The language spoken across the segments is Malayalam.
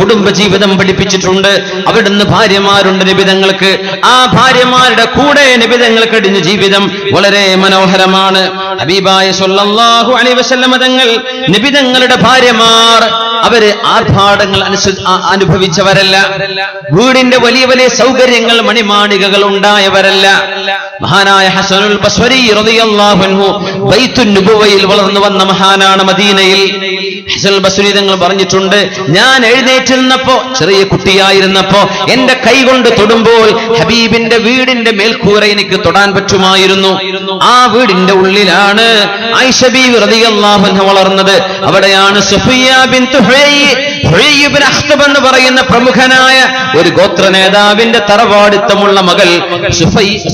കുടുംബജീവിതം പഠിപ്പിച്ചിട്ടുണ്ട്. അവിടുന്ന് ഭാര്യമാരുണ്ട് നബിതങ്ങൾക്ക്. ആ ഭാര്യമാരുടെ കൂടെ നബിതങ്ങൾ കഴിഞ്ഞ ജീവിതം വളരെ മനോഹരമാണ്. ഹബീബായ സ്വല്ലല്ലാഹു അലൈഹി വസല്ലം തങ്ങൾ നബിതങ്ങളുടെ ഭാര്യമാർ അവര് ആർഭാടങ്ങൾ അനുഭവിച്ചവരല്ല. വീടിന്റെ വലിയ വലിയ സൗകര്യങ്ങൾ മണിമാണികകൾ ഉണ്ടായവരല്ല. മഹാനായ ഹസനുൽ ബസ്വരി റളിയല്ലാഹു അൻഹു ബൈത്തുൻ നുബുവയിൽ വളർന്നു വന്ന മഹാനാണ്. മദീനയിൽ ഹസനുൽ ബസ്വരി തങ്ങൾ പറഞ്ഞിട്ടുണ്ട്, ഞാൻ എഴുന്നേറ്റ് നിന്നപ്പോ, ചെറിയ കുട്ടിയായിരുന്നപ്പോ എന്റെ കൈ കൊണ്ട് തൊടുമ്പോൾ ഹബീബിന്റെ വീടിന്റെ മേൽക്കൂര എനിക്ക് തൊടാൻ പറ്റുമായിരുന്നു. ആ വീടിന്റെ ഉള്ളിലാണ് ആയിഷ ബീവി റളിയല്ലാഹു അൻഹ വളർന്നത്. അവിടെയാണ് സഫിയ ബിൻത് ഹുയയ് ഇബ്നു അഖ്തബ് എന്ന് പറയുന്ന പ്രമുഖനായ ഒരു ഗോത്ര നേതാവിന്റെ തറവാടിത്തമുള്ള മകൾ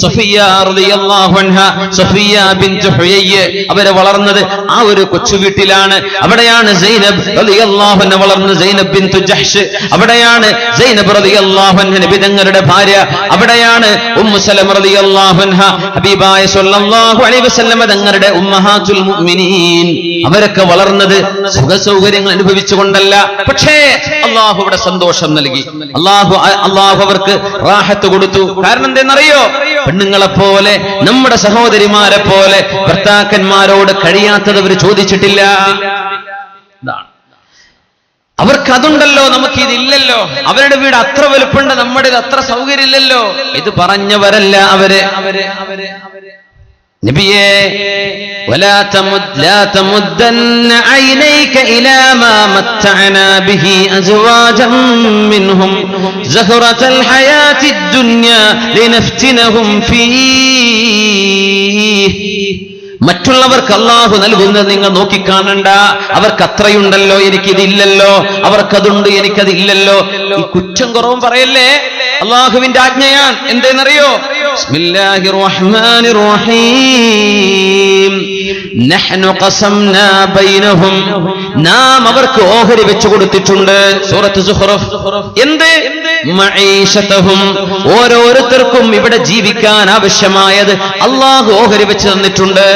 സഫിയ റളിയല്ലാഹു അൻഹ, സഫിയ ബിൻത് ഹുയയ് അവരെ വളർന്നത് ആ ഒരു കൊച്ചു വീട്ടിലാണ്. അവിടെയാണ് സൈനബ് റളിയല്ലാഹു അൻഹ വളർന്നത്, സൈനബ് ബിൻത് ജഹ്ഷ്. അവിടെയാണ് സൈനബ് റളിയല്ലാഹു അൻഹ നബി തങ്ങളുടെ ഭാര്യ. അവിടെയാണ് ഉമ്മു സലമ റളിയല്ലാഹു അൻഹ ഹബീബായ സ്വല്ലല്ലാഹു അലൈഹി വസല്ലം തങ്ങളുടെ ഉമ്മഹാത്തുൽ മുഅ്മിനീൻ. അവരൊക്കെ വളർന്നത് സുഖ സൗകര്യങ്ങൾ അനുഭവിച്ചുകൊണ്ടല്ല, പക്ഷേ അല്ലാഹു അവിടെ സന്തോഷം നൽകി. അല്ലാഹു അവർക്ക് റാഹത്ത് കൊടുത്തു. കാരണം എന്തെന്നറിയോ? പെണ്ണുങ്ങളെ പോലെ, നമ്മുടെ സഹോദരിമാരെ പോലെ ഭർത്താക്കന്മാരോട് കഴിയാത്തത് അവർ ചോദിച്ചിട്ടില്ല. അവർക്ക് അതുണ്ടല്ലോ, നമുക്ക് ഇതില്ലല്ലോ. അവരുടെ വീട് അത്ര വലുപ്പമുണ്ട്, നമ്മുടെ അത്ര സൗകര്യം ഇല്ലല്ലോ. ഇത് പറഞ്ഞവരല്ല അവര്. നബിയേ, ولا تمدن عينيك إلى ما متعنا به أزواجا منهم زهرة الحياة الدنيا لنفتنهم فيه. മറ്റുള്ളവർക്ക് അല്ലാഹു നൽകുന്നത് നിങ്ങൾ നോക്കിക്കാണണ്ട. അവർക്ക് അത്രയുണ്ടല്ലോ, എനിക്കിതില്ലല്ലോ. അവർക്കതുണ്ട്, എനിക്കതില്ലല്ലോ. ഈ കുറ്റം കുറവും പറയല്ലേ, അല്ലാഹുവിന്റെ ആജ്ഞയാണ്. എന്തെന്നറിയോ? ബിസ്മില്ലാഹിർ റഹ്മാനിർ റഹീം. നഹ്നു ഖസംനാ ബൈനഹും, നാം അവർക്ക് ഓഹരി വെച്ചു കൊടുത്തിട്ടുണ്ട്. സൂറത്ത് സുഖ്റഫ്. എന്ത്? മഈശതഹും, ഓരോരുത്തർക്കും ഇവിടെ ജീവിക്കാൻ ആവശ്യമായത് അല്ലാഹു ഓഹരി വെച്ച് തന്നിട്ടുണ്ട്.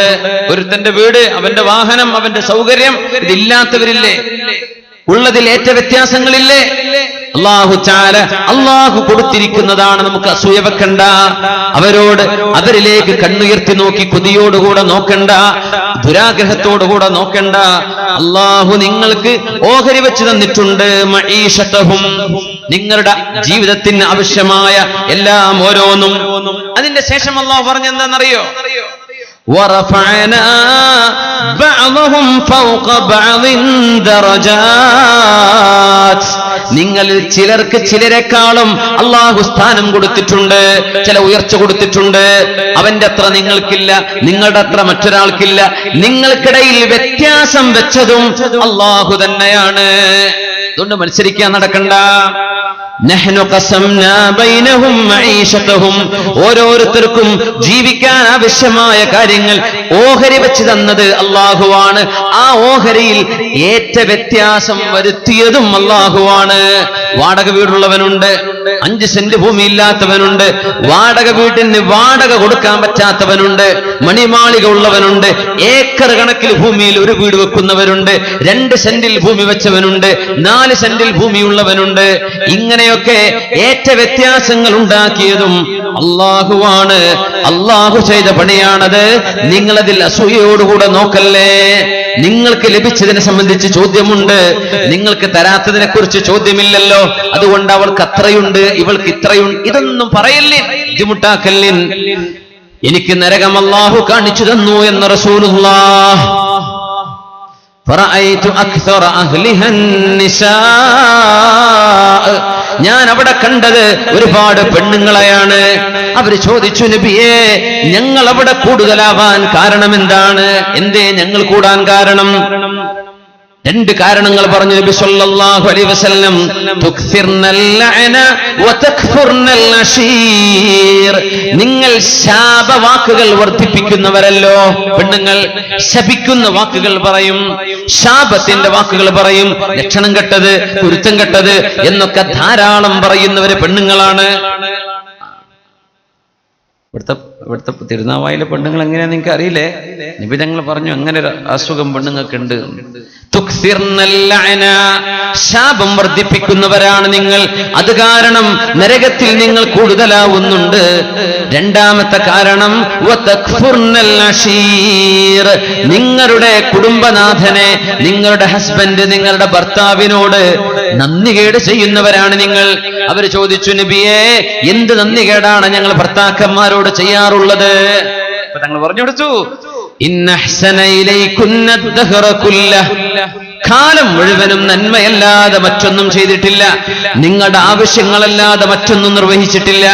ഒരുത്തന്റെ വീട്, അവന്റെ വാഹനം, അവന്റെ സൗകര്യം, ഇതില്ലാത്തവരില്ലേ? ഉള്ളതിൽ ഏറ്റ വ്യത്യാസങ്ങളില്ലേ? അല്ലാഹു കൊടുത്തിരിക്കുന്നതാണ്. നമുക്ക് അസൂയ വെക്കണ്ട. അവരിലേക്ക് കണ്ണുയർത്തി നോക്കി കൊതിയോടുകൂടെ നോക്കണ്ട, ദുരാഗ്രഹത്തോടുകൂടെ നോക്കണ്ട. അല്ലാഹു നിങ്ങൾക്ക് ഓഹരി വെച്ച് തന്നിട്ടുണ്ട്. മഈശതഹും, നിങ്ങളുടെ ജീവിതത്തിന് ആവശ്യമായ എല്ലാം ഓരോന്നും. അതിന്റെ ശേഷം അല്ലാഹു പറഞ്ഞെന്താണെന്നറിയോ? وَرَفَعْنَا بَعْضَهُمْ فَوْقَ بَعْضٍ دَرَجَاتٍ. നിങ്ങളിൽ ചിലർക്ക് ചിലരെക്കാളും അല്ലാഹു സ്ഥാനം കൊടുത്തിട്ടുണ്ട്, ചില ഉയർച്ച കൊടുത്തിട്ടുണ്ട്. അവന്റെ അത്ര നിങ്ങൾക്കില്ല, നിങ്ങളുടെ അത്ര മറ്റൊരാൾക്കില്ല. നിങ്ങൾക്കിടയിൽ വ്യത്യാസം വെച്ചതും അല്ലാഹു തന്നെയാണ്. അതുകൊണ്ട് മത്സരിക്കാൻ നടക്കണ്ട. നഹ്നു ഖസംനാ ബൈനഹും മഈശതഹും, ഓരോരുത്തർക്കും ജീവിക്കാൻ ആവശ്യമായ കാര്യങ്ങൾ ഓഹരി വെച്ച് തന്നത് അല്ലാഹുവാണ്. ആ ഓഹരിയിൽ ഏറ്റ വ്യത്യാസം വരുത്തിയതും അല്ലാഹുവാണ്. വാടക വീടുള്ളവനുണ്ട്, 5 സെന്റ് ഭൂമി ഇല്ലാത്തവനുണ്ട്, വാടക വീട്ടിന് വാടക കൊടുക്കാൻ പറ്റാത്തവനുണ്ട്, മണിമാളിക ഉള്ളവനുണ്ട്, ഏക്കർ കണക്കിൽ ഭൂമിയിൽ ഒരു വീട് വെക്കുന്നവരുണ്ട്, 2 സെന്റിൽ ഭൂമി വെച്ചവനുണ്ട്, 4 സെന്റിൽ ഭൂമിയുള്ളവനുണ്ട്. ഇങ്ങനെയൊക്കെ ഏറ്റ വ്യത്യാസങ്ങൾ ഉണ്ടാക്കിയതും അല്ലാഹുവാണ്. അല്ലാഹു ചെയ്ത പണിയാണത്. നിങ്ങളതിൽ അസൂയയോടുകൂടെ നോക്കല്ലേ. നിങ്ങൾക്ക് ലഭിച്ചതിനെ സംബന്ധിച്ച് ചോദ്യമുണ്ട്, നിങ്ങൾക്ക് തരാത്തതിനെ കുറിച്ച് ചോദ്യമില്ലല്ലോ. അതുകൊണ്ട് അവൾക്ക് അത്രയുണ്ട്, ഇവൾക്ക് ഇത്രയുണ്ട്, ഇതൊന്നും പറയല്ലേ, ബുദ്ധിമുട്ടാക്കല്ലേ. എനിക്ക് നരകം അല്ലാഹു കാണിച്ചു തന്നു എന്ന് റസൂലുള്ളാഹ്. ഫറഅയ്തു അക്സറ അഹ്ലിഹാ നിസാഅ, ഞാൻ അവിടെ കണ്ടത് ഒരുപാട് പെണ്ണുങ്ങളെയാണ്. അവര് ചോദിച്ചു, നബിയേ, ഞങ്ങൾ അവിടെ കൂടുതലാവാൻ കാരണം എന്താണ്? എന്തേ ഞങ്ങൾ കൂടാൻ കാരണം? 2 കാരണങ്ങൾ പറഞ്ഞു നബി സല്ലല്ലാഹു അലൈഹി വസല്ലം. തുക്സിർനൽ ലഅന വതക്ഫുർനൽ അശീർ, നിങ്ങൾ ശാപവാക്കുകൾ വർദ്ധിപ്പിക്കുന്നവരല്ലോ. പെണ്ണുങ്ങൾ ശപിക്കുന്ന വാക്കുകൾ പറയും, ശാപത്തിന്റെ വാക്കുകൾ പറയും, ലക്ഷണം കെട്ടത്, കുരുത്തം കെട്ടത് എന്നൊക്കെ ധാരാളം പറയുന്നവര് പെണ്ണുങ്ങളാണ്. ഇവിടുത്തെ തിരുനാവായിലെ പെണ്ണുങ്ങൾ എങ്ങനെയാ നിങ്ങൾക്ക് അറിയില്ലേ? നിബിധങ്ങൾ പറഞ്ഞു അങ്ങനെ ഒരു അസുഖം പെണ്ണുങ്ങൾക്ക് ഉണ്ട്. ശാപം വർദ്ധിപ്പിക്കുന്നവരാണ് നിങ്ങൾ, അത് കാരണം നരകത്തിൽ നിങ്ങൾ കൂടുതലാവുന്നുണ്ട്. രണ്ടാമത്തെ കാരണം നിങ്ങളുടെ കുടുംബനാഥനെ, നിങ്ങളുടെ ഹസ്ബൻഡ്, നിങ്ങളുടെ ഭർത്താവിനോട് നന്ദികേട് ചെയ്യുന്നവരാണ് നിങ്ങൾ. അവർ ചോദിച്ചു, നബിയേ, എന്ത് നന്ദികേടാണ് ഞങ്ങൾ ഭർത്താക്കന്മാരോട് ചെയ്യാറുള്ളത്? തങ്ങൾ പറഞ്ഞു കൊടുത്തു, കാലം മുഴുവനും നന്മയല്ലാതെ മറ്റൊന്നും ചെയ്തിട്ടില്ല, നിങ്ങളുടെ ആവശ്യങ്ങളല്ലാതെ മറ്റൊന്നും നിർവഹിച്ചിട്ടില്ല.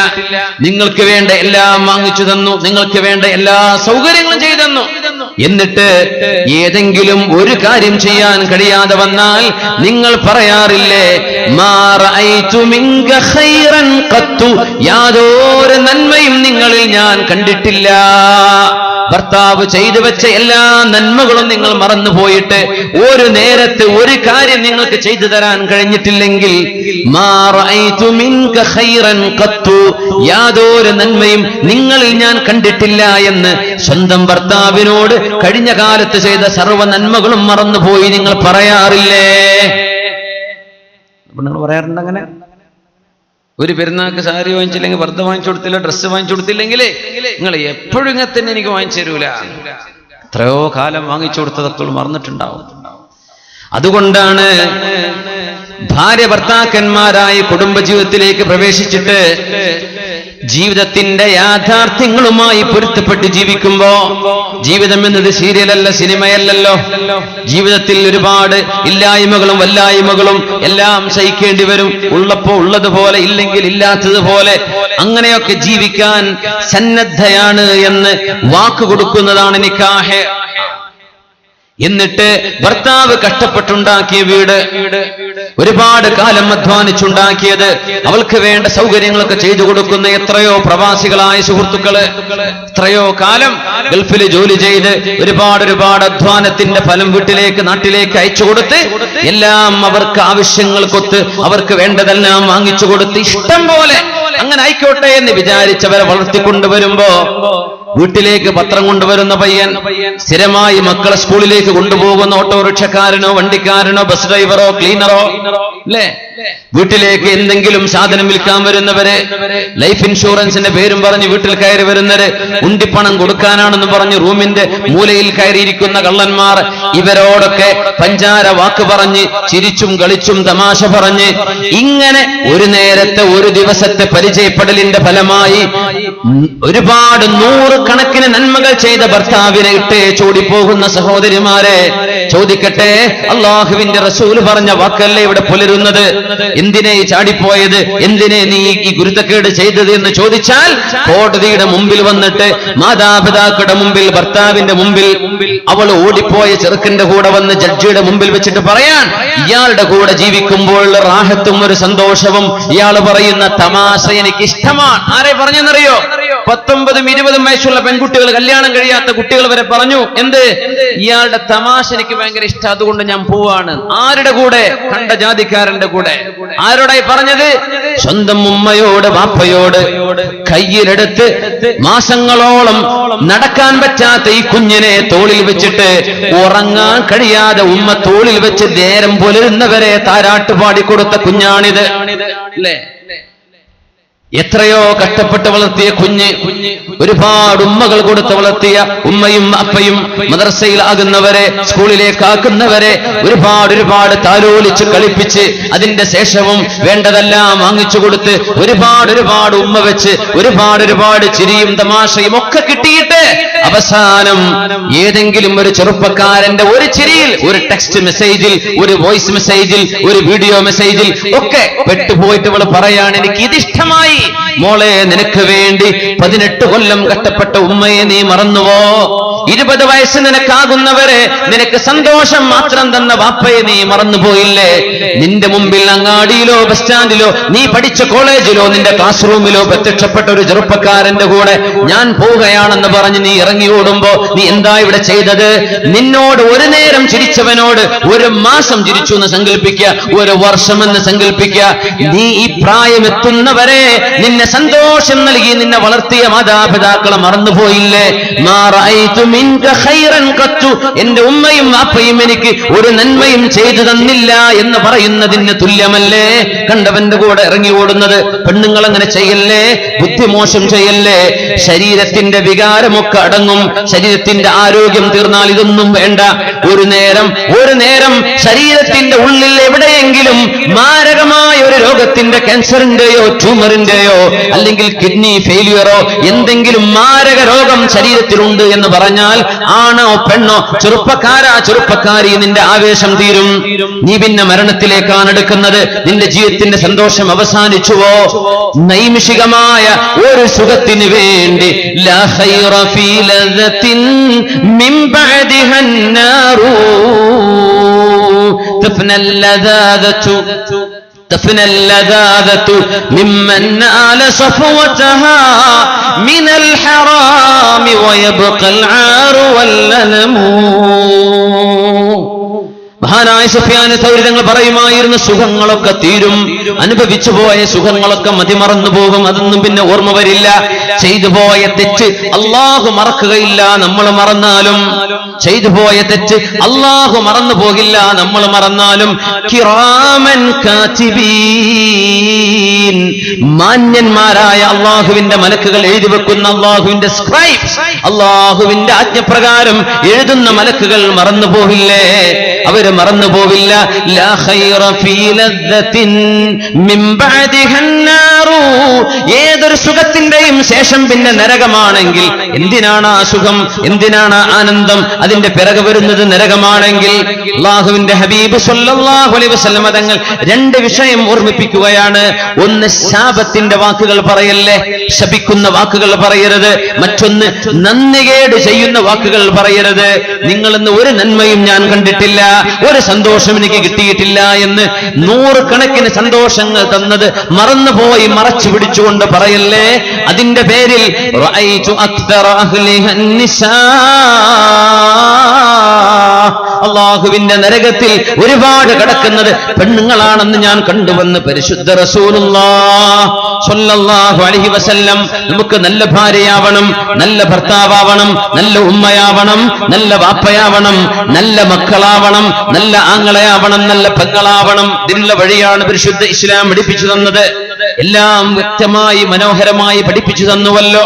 നിങ്ങൾക്ക് വേണ്ട എല്ലാം വാങ്ങിച്ചു തന്നു, നിങ്ങൾക്ക് വേണ്ട എല്ലാ സൗകര്യങ്ങളും ചെയ്തു തന്നു. എന്നിട്ട് ഏതെങ്കിലും ഒരു കാര്യം ചെയ്യാൻ കഴിയാതെ വന്നാൽ നിങ്ങൾ പറയാറില്ലേ, യാതൊരു നന്മയും നിങ്ങളിൽ ഞാൻ കണ്ടിട്ടില്ല. ഭർത്താവ് ചെയ്തു വെച്ച എല്ലാ നന്മകളും നിങ്ങൾ മറന്നുപോയിട്ട് ഒരു നേരത്തെ ഒരു കാര്യം നിങ്ങൾക്ക് ചെയ്തു തരാൻ കഴിഞ്ഞിട്ടില്ലെങ്കിൽ, യാതൊരു നന്മയും നിങ്ങളിൽ ഞാൻ കണ്ടിട്ടില്ല എന്ന് സ്വന്തം ഭർത്താവിനോട് കഴിഞ്ഞ കാലത്ത് ചെയ്ത സർവ്വ നന്മകളും മറന്നുപോയി നിങ്ങൾ പറയാറില്ലേ? നിങ്ങൾ പറയാറുണ്ട് അങ്ങനെ? ഒരു പെരുന്നാൾക്ക് സാരി വാങ്ങിച്ചില്ലെങ്കിൽ, വറുത്ത വാങ്ങിച്ചു കൊടുത്തില്ല, ഡ്രസ്സ് വാങ്ങിച്ചു കൊടുത്തില്ലെങ്കിൽ നിങ്ങൾ എപ്പോഴും ഇങ്ങനെ തന്നെ എനിക്ക് വാങ്ങിച്ചു തരൂല. എത്രയോ കാലം വാങ്ങിച്ചു കൊടുത്തതൊക്കെ മറന്നിട്ടുണ്ടാവും. അതുകൊണ്ടാണ് ഭാര്യ ഭർത്താക്കന്മാരായി കുടുംബജീവിതത്തിലേക്ക് പ്രവേശിച്ചിട്ട് ജീവിതത്തിന്റെ യാഥാർത്ഥ്യങ്ങളുമായി പൊരുത്തപ്പെട്ട് ജീവിക്കുമ്പോ, ജീവിതം എന്നത് സീരിയലല്ല, സിനിമയല്ലല്ലോ. ജീവിതത്തിൽ ഒരുപാട് ഇല്ലായ്മകളും വല്ലായ്മകളും എല്ലാം സഹിക്കേണ്ടി വരും. ഉള്ളപ്പോ ഉള്ളതുപോലെ, ഇല്ലെങ്കിൽ ഇല്ലാത്തതുപോലെ. അങ്ങനെയൊക്കെ ജീവിക്കാൻ സന്നദ്ധയാണ് എന്ന് വാക്ക് കൊടുക്കുന്നതാണ് നിക്കാഹ്. എന്നിട്ട് ഭർത്താവ് കഷ്ടപ്പെട്ടുണ്ടാക്കിയ വീട്, ഒരുപാട് കാലം അധ്വാനിച്ചുണ്ടാക്കിയത്, അവൾക്ക് വേണ്ട സൗകര്യങ്ങളൊക്കെ ചെയ്തു കൊടുക്കുന്ന എത്രയോ പ്രവാസികളായ സുഹൃത്തുക്കള്, എത്രയോ കാലം ഗൾഫിൽ ജോലി ചെയ്ത് ഒരുപാട് അധ്വാനത്തിന്റെ ഫലം വീട്ടിലേക്ക്, നാട്ടിലേക്ക് അയച്ചു കൊടുത്ത് എല്ലാം അവർക്ക് ആവശ്യങ്ങൾക്കൊത്ത് അവർക്ക് വേണ്ടതെല്ലാം വാങ്ങിച്ചു കൊടുത്ത് ഇഷ്ടം പോലെ അങ്ങനെ ആയിക്കോട്ടെ എന്ന് വിചാരിച്ചവരെ വളർത്തിക്കൊണ്ടുവരുമ്പോ, വീട്ടിലേക്ക് പത്രം കൊണ്ടുവരുന്ന പയ്യൻ, സ്ഥിരമായി മക്കളെ സ്കൂളിലേക്ക് കൊണ്ടുപോകുന്ന ഓട്ടോറിക്ഷക്കാരനോ വണ്ടിക്കാരനോ ബസ് ഡ്രൈവറോ ക്ലീനറോ അല്ലേ, വീട്ടിലേക്ക് എന്തെങ്കിലും സാധനം വിൽക്കാൻ വരുന്നവര്, ലൈഫ് ഇൻഷുറൻസിന്റെ പേരും പറഞ്ഞ് വീട്ടിൽ കയറി വരുന്നവര്, ഉണ്ടിപ്പണം കൊടുക്കാനാണെന്ന് പറഞ്ഞ് റൂമിന്റെ മൂലയിൽ കയറിയിരിക്കുന്ന കള്ളന്മാർ, ഇവരോടൊക്കെ പഞ്ചാര വാക്ക് പറഞ്ഞ് ചിരിച്ചും കളിച്ചും തമാശ പറഞ്ഞ് ഇങ്ങനെ ഒരു നേരത്തെ ഒരു ദിവസത്തെ പരിചയപ്പെടലിന്റെ ഫലമായി ഒരുപാട് നൂറുകണക്കിന് നന്മകൾ ചെയ്ത ഭർത്താവിനെ ഇട്ടേ ചോടിപ്പോകുന്ന സഹോദരിമാരെ, ചോദിക്കട്ടെ, അള്ളാഹുവിന്റെ റസൂല് പറഞ്ഞ വാക്കല്ലേ ഇവിടെ പുലരുന്നത്? എന്തിനെ ചാടിപ്പോയത്, എന്തിനെ നീ ഈ ഗുരുത്തക്കേട് ചെയ്തത് എന്ന് ചോദിച്ചാൽ, കോടതിയുടെ മുമ്പിൽ വന്നിട്ട്, മാതാപിതാക്കളുടെ മുമ്പിൽ, ഭർത്താവിന്റെ മുമ്പിൽ, അവൾ ഓടിപ്പോയ ചെറുക്കന്റെ കൂടെ വന്ന് ജഡ്ജിയുടെ മുമ്പിൽ വെച്ചിട്ട് പറയാൻ, ഇയാളുടെ കൂടെ ജീവിക്കുമ്പോൾ റാഹത്തും ഒരു സന്തോഷവും ഇയാൾ പറയുന്ന തമാശ എനിക്ക് ഇഷ്ടമാണ്. ആരെ പറഞ്ഞെന്നറിയോ? 19-20 വയസ്സുള്ള പെൺകുട്ടികൾ, കല്യാണം കഴിയാത്ത കുട്ടികൾ വരെ പറഞ്ഞു, എന്ത്, ഇയാളുടെ തമാശ എനിക്ക് ഭയങ്കര ഇഷ്ടം, അതുകൊണ്ട് ഞാൻ പോവാണ്. ആരുടെ കൂടെ? കണ്ട ജാതിക്കാരന്റെ കൂടെ. ആരോടായി പറഞ്ഞത്? സ്വന്തം ഉമ്മയോട്, വാപ്പയോട്. കയ്യിലെടുത്ത് മാസങ്ങളോളം നടക്കാൻ പറ്റാത്ത ഈ കുഞ്ഞിനെ തോളിൽ വെച്ചിട്ട് ഉറങ്ങാൻ കഴിയാതെ ഉമ്മ തോളിൽ വെച്ച് നേരം പുലരുന്നവരെ താരാട്ട് പാടിക്കൊടുത്ത കുഞ്ഞാണിത് അല്ലേ? എത്രയോ കഷ്ടപ്പെട്ട് വളർത്തിയ കുഞ്ഞ്, ഒരുപാട് ഉമ്മകൾ കൊടുത്ത് വളർത്തിയ ഉമ്മയും അപ്പയും, മദ്രസയിലാകുന്നവരെ, സ്കൂളിലേക്കാക്കുന്നവരെ ഒരുപാട് താലോലിച്ച് കളിപ്പിച്ച് അതിന്റെ ശേഷവും വേണ്ടതെല്ലാം വാങ്ങിച്ചു കൊടുത്ത് ഒരുപാട് ഉമ്മ വെച്ച് ഒരുപാട് ചിരിയും തമാശയും ഒക്കെ കിട്ടിയിട്ട് അവസാനം ഏതെങ്കിലും ഒരു ചെറുപ്പക്കാരന്റെ ഒരു ചിരിയിൽ, ഒരു ടെക്സ്റ്റ് മെസ്സേജിൽ, ഒരു വോയിസ് മെസ്സേജിൽ, ഒരു വീഡിയോ മെസ്സേജിൽ ഒക്കെ പെട്ടുപോയിട്ട് അവൾ പറയാണ്, എനിക്ക് ഇതിഷ്ടമായി. മോളെ, നിനക്ക് വേണ്ടി 18 കൊല്ലം കഷ്ടപ്പെട്ട ഉമ്മയെ നീ മറന്നുവോ? 20 വയസ്സ് നിനക്കാകുന്നവരെ നിനക്ക് സന്തോഷം മാത്രം തന്ന വാപ്പയെ നീ മറന്നുപോയില്ലേ? നിന്റെ മുമ്പിൽ അങ്ങാടിയിലോ ബസ് സ്റ്റാൻഡിലോ നീ പഠിച്ച കോളേജിലോ നിന്റെ ക്ലാസ് റൂമിലോ പ്രത്യക്ഷപ്പെട്ട ഒരു ചെറുപ്പക്കാരന്റെ കൂടെ ഞാൻ പോവുകയാണെന്ന് പറഞ്ഞ് നീ ഇറങ്ങി ഓടുമ്പോ നീ എന്താ ഇവിടെ ചെയ്തത്? നിന്നോട് ഒരു നേരം ചിരിച്ചവനോട് 1 മാസം ചിരിച്ചു എന്ന് സങ്കല്പിക്കുക, 1 വർഷമെന്ന് സങ്കല്പിക്കുക. നീ ഈ പ്രായമെത്തുന്നവരെ നിന്നെ സന്തോഷം നൽകി നിന്നെ വളർത്തിയ മാതാപിതാക്കളെ മറന്നുപോയില്ലേ? എന്റെ ഉമ്മയും വാപ്പയും എനിക്ക് ഒരു നന്മയും ചെയ്തു തന്നില്ല എന്ന് പറയുന്നതിന് തുല്യമല്ലേ കണ്ടവന്റെ കൂടെ ഇറങ്ങി ഓടുന്നത്? പെണ്ണുങ്ങൾ അങ്ങനെ ചെയ്യല്ലേ, ബുദ്ധിമോശം ചെയ്യല്ലേ. ശരീരത്തിന്റെ വികാരമൊക്കെ അടങ്ങും, ശരീരത്തിന്റെ ആരോഗ്യം തീർന്നാൽ ഇതൊന്നും വേണ്ട. ഒരു നേരം ശരീരത്തിന്റെ ഉള്ളിൽ എവിടെയെങ്കിലും മാരകമായ ഒരു രോഗത്തിന്റെ ക്യാൻസറിന്റെയോ ട്യൂമറിന്റെയോ അല്ലെങ്കിൽ കിഡ്നി ഫെയിലിയറോ എന്തെങ്കിലും മാരക രോഗം ശരീരത്തിലുണ്ട് എന്ന് പറഞ്ഞാൽ ആണോ പെണ്ണോ, ചെറുപ്പക്കാരി നിന്റെ ആവേശം തീരും. നീ പിന്നെ മരണത്തിലേക്കാണ് എടുക്കുന്നത്. നിന്റെ ജീവിതത്തിന്റെ സന്തോഷം അവസാനിച്ചുവോ? നൈമിഷികമായ ഒരു സുഖത്തിന് വേണ്ടി ലാ ഖൈറ ഫീ ലദത്തിൻ മിൻ ബഅദിഹ അന്നാറു تفنى اللذاذة ممن نال صفوتها من الحرام ويبقى العار والألم. മഹാനായ സുഫിയാൻ തൗരി തങ്ങൾ പറയുമായിരുന്നു, സുഖങ്ങളൊക്കെ തീരും, അനുഭവിച്ചു പോയ സുഖങ്ങളൊക്കെ മതിമറന്നു പോകും, അതൊന്നും പിന്നെ ഓർമ്മ വരില്ല. ചെയ്തു പോയ തെറ്റ് അള്ളാഹു മറക്കുകയില്ല, നമ്മൾ മറന്നാലും. ചെയ്തു പോയ തെറ്റ് അള്ളാഹു മറന്നു പോകില്ല, നമ്മൾ മറന്നാലും. കിറാമൻ കാതിബീൻ, മാന്യന്മാരായ അള്ളാഹുവിന്റെ മലക്കുകൾ എഴുതി വെക്കുന്ന അള്ളാഹുവിന്റെ സ്ക്രൈബ്സ്, അള്ളാഹുവിന്റെ ആജ്ഞപ്രകാരം എഴുതുന്ന മലക്കുകൾ മറന്നു പോവില്ലേ? അവര് മറന്നു പോവില്ല. ലാ ഖൈറ ഫീ ലദ്ദത്തിൻ മിൻ ബഅദിഹ അന്നാറു, ഏതൊരു സുഖത്തിന്റെയും ശേഷം പിന്നെ നരകമാണെങ്കിൽ എന്തിനാണ് ആ സുഖം, എന്തിനാണ് ആനന്ദം? അതിന്റെ പിറകെ വരുന്നത് നരകമാണെങ്കിൽ. അല്ലാഹുവിന്റെ ഹബീബ് സ്വല്ലല്ലാഹു അലൈഹി വസല്ലം തങ്ങൾ 2 വിഷയം ഓർമ്മിപ്പിക്കുകയാണ്. ഒന്ന്, ശാപത്തിന്റെ വാക്കുകൾ പറയല്ലേ, ശപിക്കുന്ന വാക്കുകൾ പറയരുത്. മറ്റൊന്ന്, നന്ദികേട് ചെയ്യുന്ന വാക്കുകൾ പറയരുത്. നിങ്ങളെന്ന് ഒരു നന്മയും ഞാൻ കണ്ടിട്ടില്ല, ഒരു സന്തോഷം എനിക്ക് കിട്ടിയിട്ടില്ല എന്ന് 100 കണക്കിന് സന്തോഷങ്ങൾ തന്നത് മറന്നുപോയി മറച്ചു പിടിച്ചുകൊണ്ട് പറയല്ലേ. അതിന്റെ പേരിൽ റഅയ്തു അക്തറ അഹ്ലിഹ നിസാ, അള്ളാഹുവിന്റെ നരകത്തിൽ ഒരുപാട് കിടക്കുന്നത് പെണ്ണുങ്ങളാണെന്ന് ഞാൻ കണ്ടുവന്ന് പരിശുദ്ധ റസൂലുള്ളാഹി സ്വല്ലല്ലാഹു അലൈഹി വസല്ലം. നമുക്ക് നല്ല ഭാര്യയാവണം, നല്ല ഭർത്താവണം, നല്ല ഉമ്മയാവണം, നല്ല വാപ്പയാവണം, നല്ല മക്കളാവണം, നല്ല ആങ്ങളയാവണം, നല്ല പെങ്ങളാവണം. ഇതിനുള്ള വഴിയാണ് പരിശുദ്ധ ഇസ്ലാം പഠിപ്പിച്ചു തന്നത്. എല്ലാം വ്യക്തമായി മനോഹരമായി പഠിപ്പിച്ചു തന്നുവല്ലോ.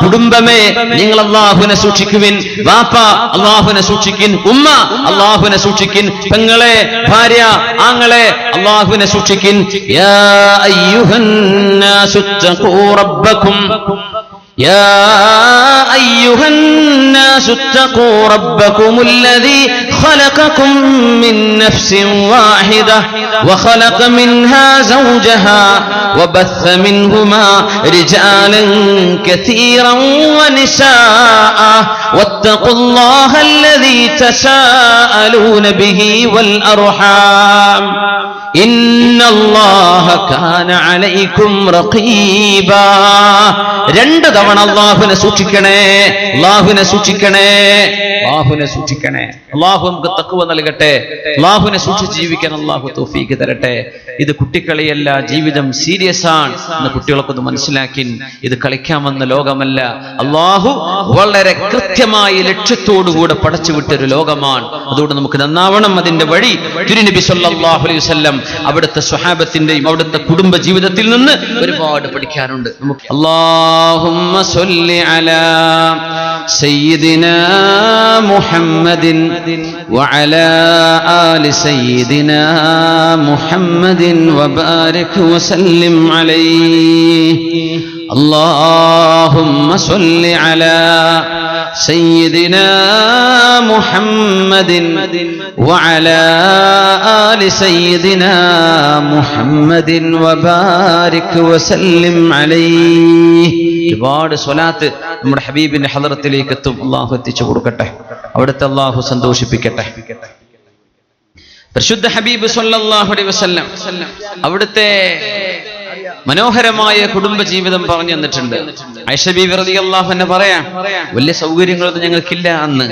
കുടുംബമേ, നിങ്ങൾ അല്ലാഹുവിനെ സൂക്ഷിക്കുവിൻ. വാപ്പ അല്ലാഹുവിനെ സൂക്ഷിക്കിൻ, ഉമ്മ അല്ലാഹുവിനെ സൂക്ഷിക്കിൻ, പെങ്ങളെ, ഭാര്യ, ആങ്ങളെ അല്ലാഹുവിനെ സൂക്ഷിക്കിൻ. യാ അയ്യുഹന്നാസു തഖൂ റബ്ബക്കും, يا أيها الناس اتقوا ربكم الذي خلقكم من نفس واحدة وخلق منها زوجها وبث منهما رجالا كثيرا ونساء واتقوا الله الذي تساءلون به والأرحام إن الله كان عليكم رقيبا. 2 തവണ അല്ലാഹുവിനെ സൂക്ഷിക്കണേ, അല്ലാഹുവിനെ സൂക്ഷിക്കണേ, അല്ലാഹുവിനെ സൂക്ഷിക്കണേ. അല്ലാഹു നമുക്ക് തഖ്വ നൽകട്ടെ. അല്ലാഹുവിനെ സൂക്ഷിച്ച് ജീവിക്കാൻ അല്ലാഹു തൗഫീഖ് തരട്ടെ. ഇത് കുട്ടിക്കളിയല്ല, ജീവിതം സീരിയസ് ആണ് എന്ന് കുട്ടികളൊക്കെ ഒന്ന് മനസ്സിലാക്കി. ഇത് കളിക്കാമെന്ന ലോകമല്ല. അല്ലാഹു വളരെ കൃത്യമായി ലക്ഷ്യത്തോടുകൂടെ പടച്ചുവിട്ടൊരു ലോകമാണ്. അതുകൊണ്ട് നമുക്ക് നന്നാവണം. അതിന്റെ വഴി തിരുനബി സല്ലല്ലാഹു അലൈഹി വസല്ലം അവിടുത്തെ സ്വഹാബത്തിന്റെയും അവിടുത്തെ കുടുംബ ജീവിതത്തിൽ നിന്ന് ഒരുപാട് പഠിക്കാനുണ്ട് നമുക്ക്. അല്ലാഹുമ്മ സ്വല്ലി അലാ സയ്യിദിനാ മുഹമ്മദിൻ വഅലാ ആലി സയ്യിദിനാ മുഹമ്മദിൻ വബാരിക് വസല്ലിം അലൈഹി. اللهم صل على سيدنا محمد وعلى آل سيدنا മുഹമ്മദിൻ വബാരിക് വസല്ലിം അലൈഹി. ഒരുപാട് സ്വലാത്ത് നമ്മുടെ ഹബീബിന്റെ ഹദറത്തിലേക്ക് എത്തും. അള്ളാഹു എത്തിച്ചു കൊടുക്കട്ടെ, അവിടുത്തെ അള്ളാഹു സന്തോഷിപ്പിക്കട്ടെ. പരിശുദ്ധ ഹബീബ് സല്ലല്ലാഹു അലൈഹി വസല്ലം അവിടുത്തെ മനോഹരമായ കുടുംബ ജീവിതം പറഞ്ഞു തന്നിട്ടുണ്ട്. ആയിഷ ബീവി റളിയല്ലാഹു അൻഹ പറയാം, വലിയ സൗകര്യങ്ങളൊന്നും ഞങ്ങൾക്കില്ല അന്ന്.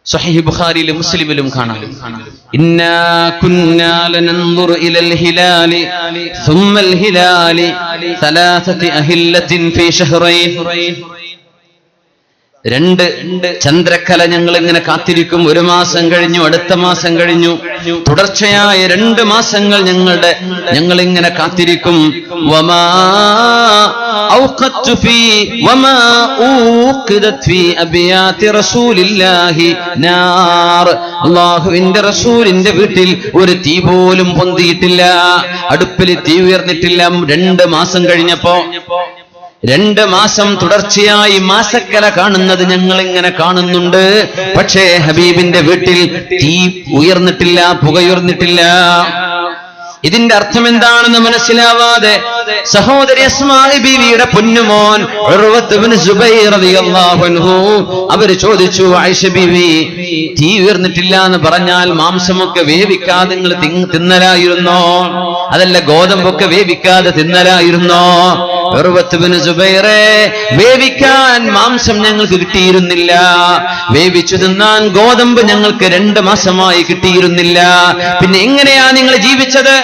സ്വഹീഹ് ബുഖാരിയിലും മുസ്ലിമിലും കാണാം, ഇന്നാ കുന്നാ ലനൻദുറു ഇലൽ ഹിലാലി സുമ്മൽ ഹിലാലി സലാസതി അഹില്ലത്തിൻ ഫീ ഷഹ്റൈൻ. രണ്ട് ചന്ദ്രക്കല ഞങ്ങൾ ഇങ്ങനെ കാത്തിരിക്കും. ഒരു മാസം കഴിഞ്ഞു, അടുത്ത മാസം കഴിഞ്ഞു, തുടർച്ചയായ 2 മാസങ്ങൾ ഞങ്ങൾ ഇങ്ങനെ കാത്തിരിക്കും. വമാ ഔഖത്തു ഫീ വമാ ഊഖിദത് ഫീ അബിയാതി റസൂലില്ലാഹി നാർ. അല്ലാഹുവിന്റെ റസൂലിന്റെ വീട്ടിൽ ഒരു തീ പോലും പൊന്തിയിട്ടില്ല, അടുപ്പിൽ തീ ഉയർന്നിട്ടില്ല. 2 മാസം കഴിഞ്ഞപ്പോ 2 മാസം തുടർച്ചയായി മാസക്കല കാണുന്നത് ഞങ്ങൾ ഇങ്ങനെ കാണുന്നുണ്ട്. പക്ഷേ ഹബീബിന്റെ വീട്ടിൽ തീ ഉയർന്നിട്ടില്ല, പുകയുയർന്നിട്ടില്ല. ഇതിന്റെ അർത്ഥം എന്താണെന്ന് മനസ്സിലാവാതെ സഹോദരി അസ്മാ ബീവിയുടെ പൊന്നുമോൻ ഉർവത്ത് ഇബ്നു സുബൈർ റളിയല്ലാഹു അൻഹു അവർ ചോദിച്ചു, ആയിഷ ബീവി, തീ ഉയർന്നിട്ടില്ല എന്ന് പറഞ്ഞാൽ മാംസമൊക്കെ വേവിക്കാതെ നിങ്ങൾ തിന്നലായിരുന്നോ? അതല്ല, ഗോതമ്പൊക്കെ വേവിക്കാതെ തിന്നലായിരുന്നോ? ഉർവത്ത് ഇബ്നു സുബൈറേ, വേവിക്കാൻ മാംസം ഞങ്ങൾക്ക് കിട്ടിയിരുന്നില്ല, വേവിച്ചു തിന്നാൻ ഗോതമ്പ് ഞങ്ങൾക്ക് 2 മാസമായി കിട്ടിയിരുന്നില്ല. പിന്നെ എങ്ങനെയാ നിങ്ങൾ ജീവിച്ചത്?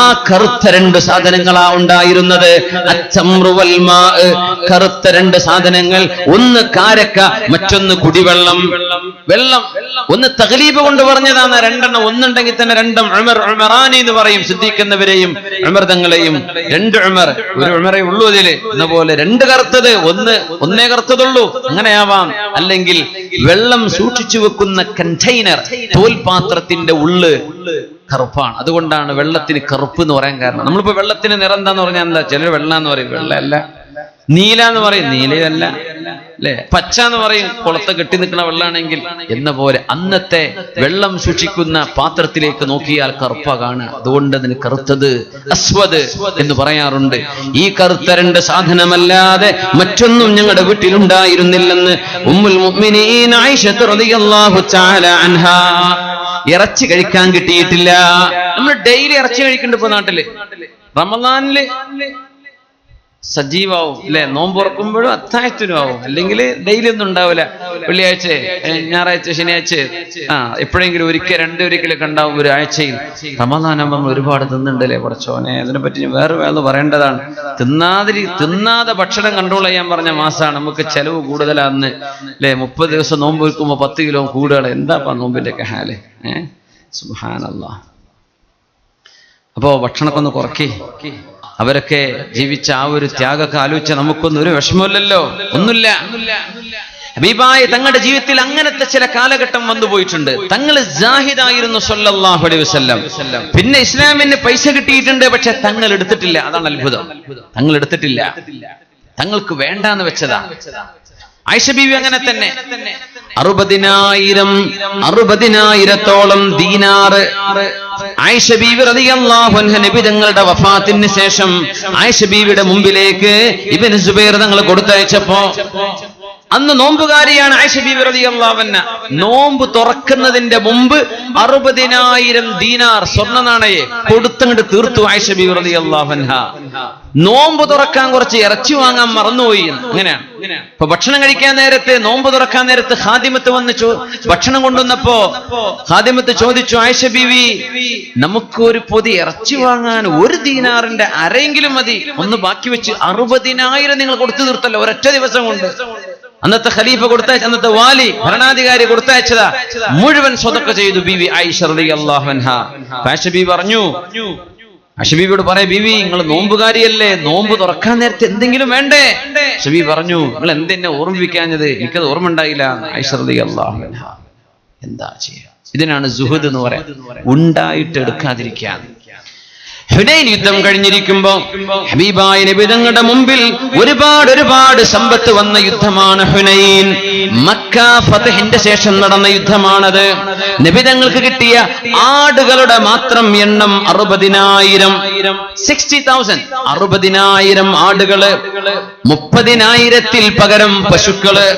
ആ കറുത്ത 2 സാധനങ്ങളാ ഉണ്ടായിരുന്നത്. കറുത്ത 2 സാധനങ്ങൾ, ഒന്ന് കാരക്ക, മറ്റൊന്ന് കുടിവെള്ളം. വെള്ളം ഒന്ന് തഗ്ലീബ് കൊണ്ട് പറഞ്ഞതാണ്, 2 ഒന്നുണ്ടെങ്കിൽ തന്നെ 2 ഉമറാനി എന്ന് പറയും. സിദ്ദീഖ് ഉമർ തങ്ങളെയും 2 ഉമർ, ഒരു ഉമറേ ഉള്ളൂ അതില് എന്ന പോലെ 2 കറുത്തത്, ഒന്നേ കറുത്തതുള്ളൂ, അങ്ങനെയാവാം. അല്ലെങ്കിൽ വെള്ളം സൂക്ഷിച്ചു വെക്കുന്ന കണ്ടെയ്നർ, തോൽപാത്രത്തിന്റെ ഉള്ള് കറുപ്പാണ്. അതുകൊണ്ടാണ് വെള്ളത്തിന് കറുപ്പ് എന്ന് പറയാൻ കാരണം. നമ്മളിപ്പോ വെള്ളത്തിന് നിറം എന്താന്ന് പറഞ്ഞാൽ എന്താ? ചിലർ വെള്ള എന്ന് പറയും, വെള്ളയല്ല. നീല എന്ന് പറയും, നീലയല്ല. അല്ലെ, പച്ച എന്ന് പറയും, കുളത്ത് കെട്ടി നിൽക്കുന്ന വെള്ളാണെങ്കിൽ. എന്ന പോലെ അന്നത്തെ വെള്ളം സൂക്ഷിക്കുന്ന പാത്രത്തിലേക്ക് നോക്കിയാൽ കറുപ്പ കാണുക. അതുകൊണ്ട് അതിന് കറുത്തത് അസ്വദ് എന്ന് പറയാറുണ്ട്. ഈ കറുത്ത 2 സാധനമല്ലാതെ മറ്റൊന്നും ഞങ്ങളുടെ വീട്ടിലുണ്ടായിരുന്നില്ലെന്ന് ഉമ്മുൽ മുഅ്മിനീൻ ആയിഷ റളിയല്ലാഹു തആല അൻഹാ. ഇറച്ചി കഴിക്കാൻ കിട്ടിയിട്ടില്ല. നമ്മൾ ഡെയിലി ഇറച്ചി കഴിക്കുന്നുണ്ട് ഇപ്പൊ നാട്ടില്. റമളാനില് സജീവാവും അല്ലെ, നോമ്പുറക്കുമ്പോഴും അത്താഴത്തിനും ആവും. അല്ലെങ്കിൽ ഡെയിലി ഒന്നും ഉണ്ടാവില്ല. വെള്ളിയാഴ്ച, ഞായറാഴ്ച, ശനിയാഴ്ച, എപ്പോഴെങ്കിലും ഒരിക്കലൊക്കെ ഉണ്ടാവും ഒരു ആഴ്ചയിൽ. റമളാനാകുമ്പോൾ ഒരുപാട് തിന്നുണ്ടല്ലേ പടച്ചോനെ. അതിനെപ്പറ്റി വേറെ പറയേണ്ടതാണ്. തിന്നാതെ ഭക്ഷണം കൺട്രോൾ ചെയ്യാൻ പറഞ്ഞ മാസമാണ്. നമുക്ക് ചെലവ് കൂടുതലാന്ന് അല്ലെ. 30 ദിവസം നോമ്പ് വെക്കുമ്പോ 10 കിലോ കൂടുതൽ. എന്താപ്പാ നോമ്പിന്റെ ഒക്കെ ഹാല്? സുബ്ഹാനല്ലാഹ്. അപ്പോ ഭക്ഷണമൊക്കെ ഒന്ന് കുറക്കി. അവരൊക്കെ ജീവിച്ച ആ ഒരു ത്യാഗമൊക്കെ ആലോചിച്ച നമുക്കൊന്നും ഒരു വിഷമമില്ലല്ലോ, ഒന്നുമില്ല. ഹബീബായ തങ്ങളുടെ ജീവിതത്തിൽ അങ്ങനത്തെ ചില കാലഘട്ടം വന്നുപോയിട്ടുണ്ട്. തങ്ങൾ ജാഹിദായിരുന്നു സല്ലല്ലാഹു അലൈഹി വസല്ലം. പിന്നെ ഇസ്ലാമിന് പൈസ കിട്ടിയിട്ടുണ്ട്, പക്ഷെ തങ്ങൾ എടുത്തിട്ടില്ല. അതാണ് അത്ഭുതം. തങ്ങൾ എടുത്തിട്ടില്ല, തങ്ങൾക്ക് വേണ്ടാന്ന് വെച്ചതാ. ആയിഷ ബീവി അങ്ങനെ തന്നെ 60,000 ദീനാറ് ആയിഷ ബീവി റളിയല്ലാഹു അൻഹ നബി തങ്ങളുടെ വഫാത്തിന് ശേഷം ആയിഷ ബീവിയുടെ മുമ്പിലേക്ക് ഇബ്നു സുബൈർ തങ്ങൾ കൊടുത്തയച്ചപ്പോ, അന്ന് നോമ്പുകാരിയാണ് ആയിഷ ബീവി റളിയല്ലാഹു അൻഹ. നോമ്പ് തുറക്കുന്നതിന്റെ മുമ്പ് 60,000 ദീനാർ സ്വർണ്ണ നാണയെ കൊടുത്തങ്ങോട്ട് തീർത്തു ആയിഷ ബീവി റളിയല്ലാഹു അൻഹ. നോമ്പ് തുറക്കാൻ കുറച്ച് ഇറച്ചി വാങ്ങാൻ മറന്നുപോയി. അങ്ങനെയാണ്. ഇപ്പൊ ഭക്ഷണം കഴിക്കാൻ നേരത്ത്, നോമ്പ് തുറക്കാൻ നേരത്ത് ഖാദിമത്ത് വന്ന് ഭക്ഷണം കൊണ്ടുവന്നപ്പോ ഖാദിമത്ത് ചോദിച്ചു, ആയിഷ ബീവി, നമുക്ക് ഒരു പൊതി ഇറച്ചി വാങ്ങാൻ 1 ദീനാറിന്റെ അരയെങ്കിലും മതി, ഒന്ന് ബാക്കി വെച്ച് 60,000 നിങ്ങൾ കൊടുത്തു തീർത്തല്ലോ ഒരൊറ്റ ദിവസം കൊണ്ട്. അന്നത്തെ ഖലീഫ കൊടുത്തയച്ച, അന്നത്തെ വാലി ഭരണാധികാരി കൊടുത്തയച്ചതാ. മുഴുവൻ സ്വതക്ക ചെയ്തു ബീവി ആയിഷ റളിയല്ലാഹു അൻഹ. ആയിഷ ബീവി പറഞ്ഞു, ആയിഷ ബീവിയോട് പറയാ, ബീവി നിങ്ങൾ നോമ്പുകാരിയല്ലേ, നോമ്പ് തുറക്കാൻ നേരത്തെ എന്തെങ്കിലും വേണ്ടേ? ആയിഷ ബീവി പറഞ്ഞു, നിങ്ങൾ എന്തെന്നെ ഓർമ്മിപ്പിക്കാഞ്ഞത്? എനിക്കത് ഓർമ്മ ഉണ്ടായില്ല. ആയിഷ റളിയല്ലാഹു അൻഹ. എന്താ ചെയ്യുക? ഇതിനാണ് സുഹദ് എന്ന് പറയാം, ഉണ്ടായിട്ട് എടുക്കാതിരിക്കാൻ. ഹുനൈൻ യുദ്ധം കഴിഞ്ഞിരിക്കുമ്പോ ഹബീബായ നബി തങ്ങളുടെ മുമ്പിൽ ഒരുപാട് സമ്പത്ത് വന്ന യുദ്ധമാണ് ഹുനൈൻ. മക്ക ഫതഹിന്റെ ശേഷം നടന്ന യുദ്ധമാണത്. നബി തങ്ങൾക്ക് കിട്ടിയ ആടുകളുടെ മാത്രം എണ്ണം 60,000. 60,000 60,000 ആടുകള്, 30,000-ൽ പകരം പശുക്കള്,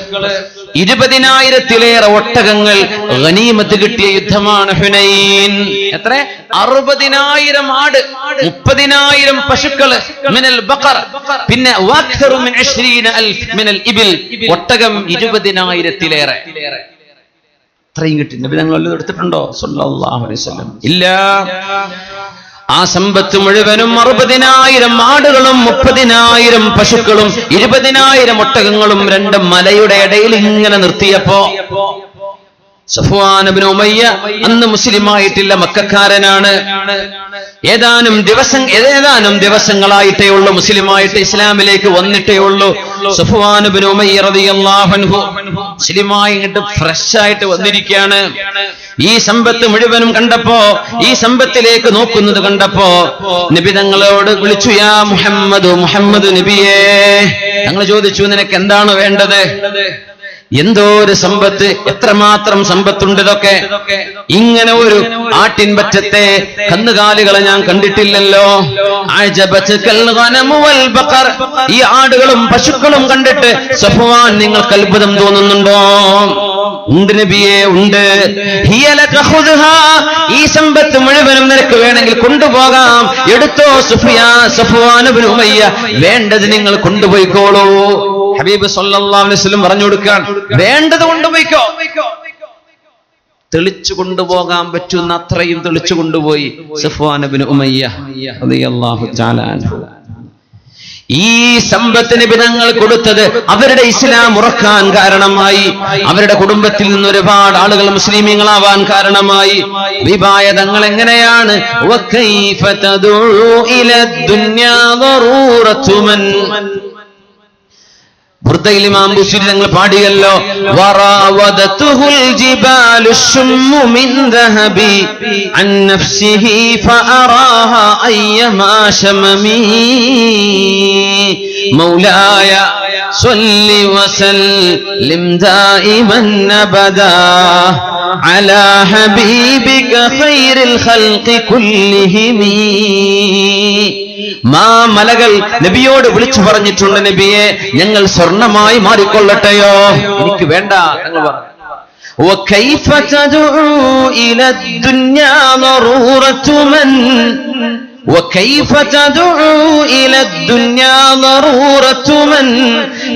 20,000-ലേറെ ഒട്ടകങ്ങൾ ഗനീമത്ത് കിട്ടിയ യുദ്ധമാണ് ഹുനൈൻ. എത്ര? 60,000 ആട്, 30,000 പശുക്കള്, മിനൽ ബഖർ, പിന്നെ വഅക്തറു മിൻ 20,000 മിനൽ ഇബിൽ, ഒട്ടകം 20,000-ലേറെ. അത്രയും കിട്ടി. നബി തങ്ങൾ വല്ലതും എടുത്തിട്ടുണ്ടോ സല്ലല്ലാഹു അലൈഹി വസല്ലം? ഇല്ല. ആ സമ്പത്ത് മുഴുവനും 60,000 ആടുകളും 30,000 പശുക്കളും 20,000 ഒട്ടകങ്ങളും 2 മലയുടെ ഇടയിൽ ഇങ്ങനെ നിർത്തിയപ്പോ സഫ്വാൻ ഇബ്നു ഉമയ്യ അന്ന് മുസ്ലിമായിട്ടില്ല, മക്കക്കാരനാണ്. ഏതാനും ദിവസങ്ങളായിട്ടേ ഉള്ളൂ മുസ്ലിമായിട്ട്, ഇസ്ലാമിലേക്ക് വന്നിട്ടേ ഉള്ളൂ. സഫ്വാൻ ഇബ്നു ഉമയ്യ റളിയല്ലാഹു അൻഹു മുസ്ലിമായി ഇങ്ങോട്ട് ഫ്രഷ് ആയിട്ട് വന്നിരിക്കുകയാണ്. ഈ സമ്പത്ത് മുഴുവനും കണ്ടപ്പോ, ഈ സമ്പത്തിലേക്ക് നോക്കുന്നത് കണ്ടപ്പോ നബി തങ്ങളോട് വിളിച്ചു, യാ മുഹമ്മദ് നബിയേ. ഞങ്ങൾ ചോദിച്ചു, നിനക്ക് എന്താണ് വേണ്ടത്? എന്തോ ഒരു സമ്പത്ത്, എത്രമാത്രം സമ്പത്തുണ്ട് ഇതൊക്കെ. ഇങ്ങനെ ഒരു ആട്ടിൻപറ്റത്തെ കന്നുകാലികളെ ഞാൻ കണ്ടിട്ടില്ലല്ലോ. ഈ ആടുകളും പശുക്കളും കണ്ടിട്ട് സഫ്വാൻ നിങ്ങൾക്ക് അത്ഭുതം തോന്നുന്നുണ്ടോ? ഉണ്ട് നബിയെ, ഉണ്ട്. ഈ സമ്പത്ത് മുഴുവനും നിനക്ക് വേണമെങ്കിൽ കൊണ്ടുപോകാം, എടുത്തോ സഫ്വാൻ ഇബ്നു ഉമയ്യ, വേണ്ടത് നിങ്ങൾ കൊണ്ടുപോയിക്കോളൂ. ഹബീബ് സല്ലല്ലാഹു അലൈഹി വസല്ലം പറഞ്ഞു കൊടുക്കാൻ, വേണ്ടത് കൊണ്ടുപോയിക്കോ. തെളിച്ചു കൊണ്ടുപോകാൻ പറ്റുന്ന അത്രയും തെളിച്ചു കൊണ്ടുപോയി സഫ്വാൻ ഇബ്നു ഉമയ്യ റളിയല്ലാഹു തആല അൻഹു. ഈ സമ്പത്തിന് ബിദങ്ങൾ കൊടുത്തത് അവരുടെ ഇസ്ലാം ഉറക്കാൻ കാരണമായി, അവരുടെ കുടുംബത്തിൽ നിന്ന് ഒരുപാട് ആളുകൾ മുസ്ലിമീങ്ങളാവാൻ കാരണമായി. വിഭായ തങ്ങൾ എങ്ങനെയാണ് വകൈഫ തദൂ ഇലദ്ദുനിയാ ദറൂറതു മൻ, ബുർദയിൽ ഇമാം ബുസ്രി തങ്ങൾ പാടിയല്ലോ, വറാവദതുഹുൽ ജിബാലു ശുമ്മു മിൻ ദഹബി അൻ നഫ്സിഹി ഫഅറാഹാ അയ്യമാ ശമമി മൗലായ സ്വല്ലി വസല്ലിം ദായിമൻ അബദാ അലാ ഹബീബിക ഖൈറിൽ ഖൽഖി കുല്ലിഹിമി. മലകൾ നബിയോട് വിളിച്ചു പറഞ്ഞിട്ടുണ്ട്, നബിയെ ഞങ്ങൾ സ്വർണമായി മാറിക്കൊള്ളട്ടെയോ? എനിക്ക് വേണ്ട എന്ന് പറഞ്ഞു. وكيف تدعو إلى الدنيا ضرورة من وكيف تدعو إلى الدنيا ضرورة من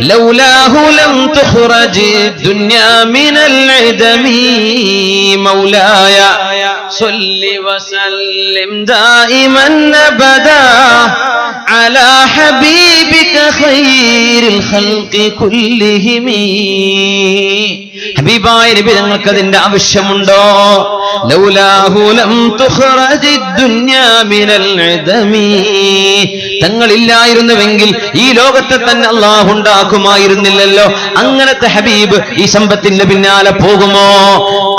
لولاه لم تخرج الدنيا من العدم مولاي صل وسلم دائما أبدا على حبيبك خير الخلق كلهم. ഹബീബായ നബി ഞങ്ങൾക്ക് അതിന്റെ ആവശ്യമുണ്ടോ? ലൗലാഹു ലം തുഖ്റജി ദുനിയാ മിനൽ ഇദമി, തങ്ങളില്ലായിരുന്നുവെങ്കിൽ ഈ ലോകത്തെ തന്നെ അല്ലാഹു ഉണ്ടാക്കുമായിരുന്നില്ലല്ലോ. അങ്ങനത്തെ ഹബീബ് ഈ സമ്പത്തിന്റെ പിന്നാലെ പോകുമോ?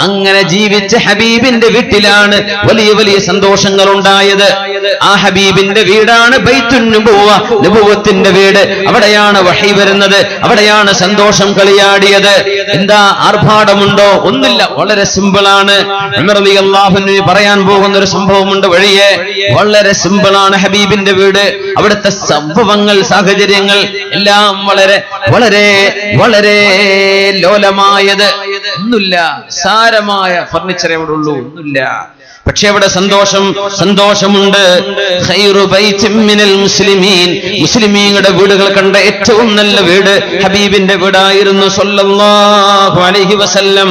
അങ്ങനെ ജീവിച്ച ഹബീബിന്റെ വീട്ടിലാണ് വലിയ വലിയ സന്തോഷങ്ങൾ ഉണ്ടായത്. ആ ഹബീബിന്റെ വീടാണ് ബൈത്തുൻ നുബുവ, നബുവത്തിന്റെ വീട്. അവിടെയാണ് വഹി വരുന്നത്, അവിടെയാണ് സന്തോഷം കളിയാടിയത്. എന്താ ആർഭാടമുണ്ടോ? ഒന്നില്ല, വളരെ സിമ്പിളാണ്. ഉമർ റളിയല്ലാഹു അൻഹു പറയാൻ പോകുന്ന ഒരു സംഭവമുണ്ട് വഴിയെ. വളരെ സിമ്പിളാണ് ഹബീബിന്റെ വീട്. അവിടുത്തെ സംഭവങ്ങൾ, സാഹചര്യങ്ങൾ എല്ലാം വളരെ വളരെ വളരെ ലോലമായത്. ഒന്നുമില്ല, സാരമായ ഫർണിച്ചർ എവിടെ ഉള്ളൂ, ഒന്നുമില്ല. പക്ഷെ അവിടെ സന്തോഷമുണ്ട്. ഖൈറു ബൈത്തിൻ മിനൽ മുസ്ലിമീൻ, മുസ്ലിമീങ്ങളുടെ വീടുകൾ കണ്ട ഏറ്റവും നല്ല വീട് ഹബീബിന്റെ വീടായിരുന്നു സല്ലല്ലാഹു അലൈഹി വസല്ലം.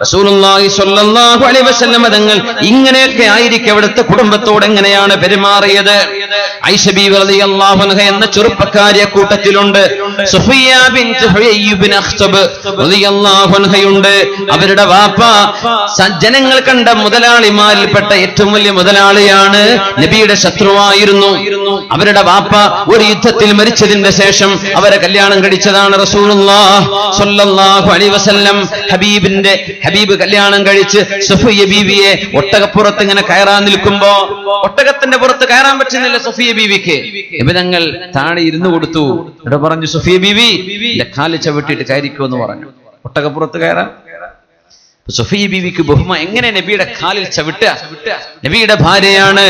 റസൂലുള്ളാഹി സ്വല്ലല്ലാഹു അലൈഹി വസല്ലം തങ്ങൾ ഇങ്ങനെയൊക്കെ ആയിരിക്കും അവിടുത്തെ കുടുംബത്തോട് എങ്ങനെയാണ് പെരുമാറിയത്. ആയിഷ ബീവി റളിയല്ലാഹു അൻഹ എന്ന ചെറുപ്പക്കാരിയെ കൂട്ടത്തിലുണ്ട്. സുഫിയ ബിൻത് ഹുയൈ ഇബ്നു അഖ്തബ് റളിയല്ലാഹു അൻഹയുണ്ട്. അവരുടെ വാപ്പ ജനങ്ങൾ കണ്ട മുതലാളിമാരിൽപ്പെട്ട ഏറ്റവും വലിയ മുതലാളിയാണ്, നബിയുടെ ശത്രുവായിരുന്നു. അവരുടെ വാപ്പ ഒരു യുദ്ധത്തിൽ മരിച്ചതിന്റെ ശേഷം അവരെ കല്യാണം കഴിച്ചതാണ് റസൂലുള്ളാഹി സ്വല്ലല്ലാഹു അലൈഹി വസല്ലം. ഹബീബിന്റെ ബീവിന്റെ ഹബീബ് കല്യാണം കഴിച്ച് സഫിയ ബീവിയെ ഒട്ടകപ്പുറത്ത് ഇങ്ങനെ കയറാൻ നിൽക്കുമ്പോ ഒട്ടകത്തിന്റെ പുറത്ത് കയറാൻ പറ്റുന്നില്ല സഫിയ ബീവിക്ക്. നബി തങ്ങൾ താഴെ ഇരുന്നു കൊടുത്തു. ഇവിടെ പറഞ്ഞു, സഫിയ ബീവി കാല് ചവിട്ടിയിട്ട് കയറിക്കോ എന്ന് പറഞ്ഞു. ഒട്ടകപ്പുറത്ത് കയറാൻ സഫിയ ബീവിക്ക് ബഹുമാനം. എങ്ങനെ നബിയുടെ കാലിൽ ചവിട്ടുക? നബിയുടെ ഭാര്യയാണ്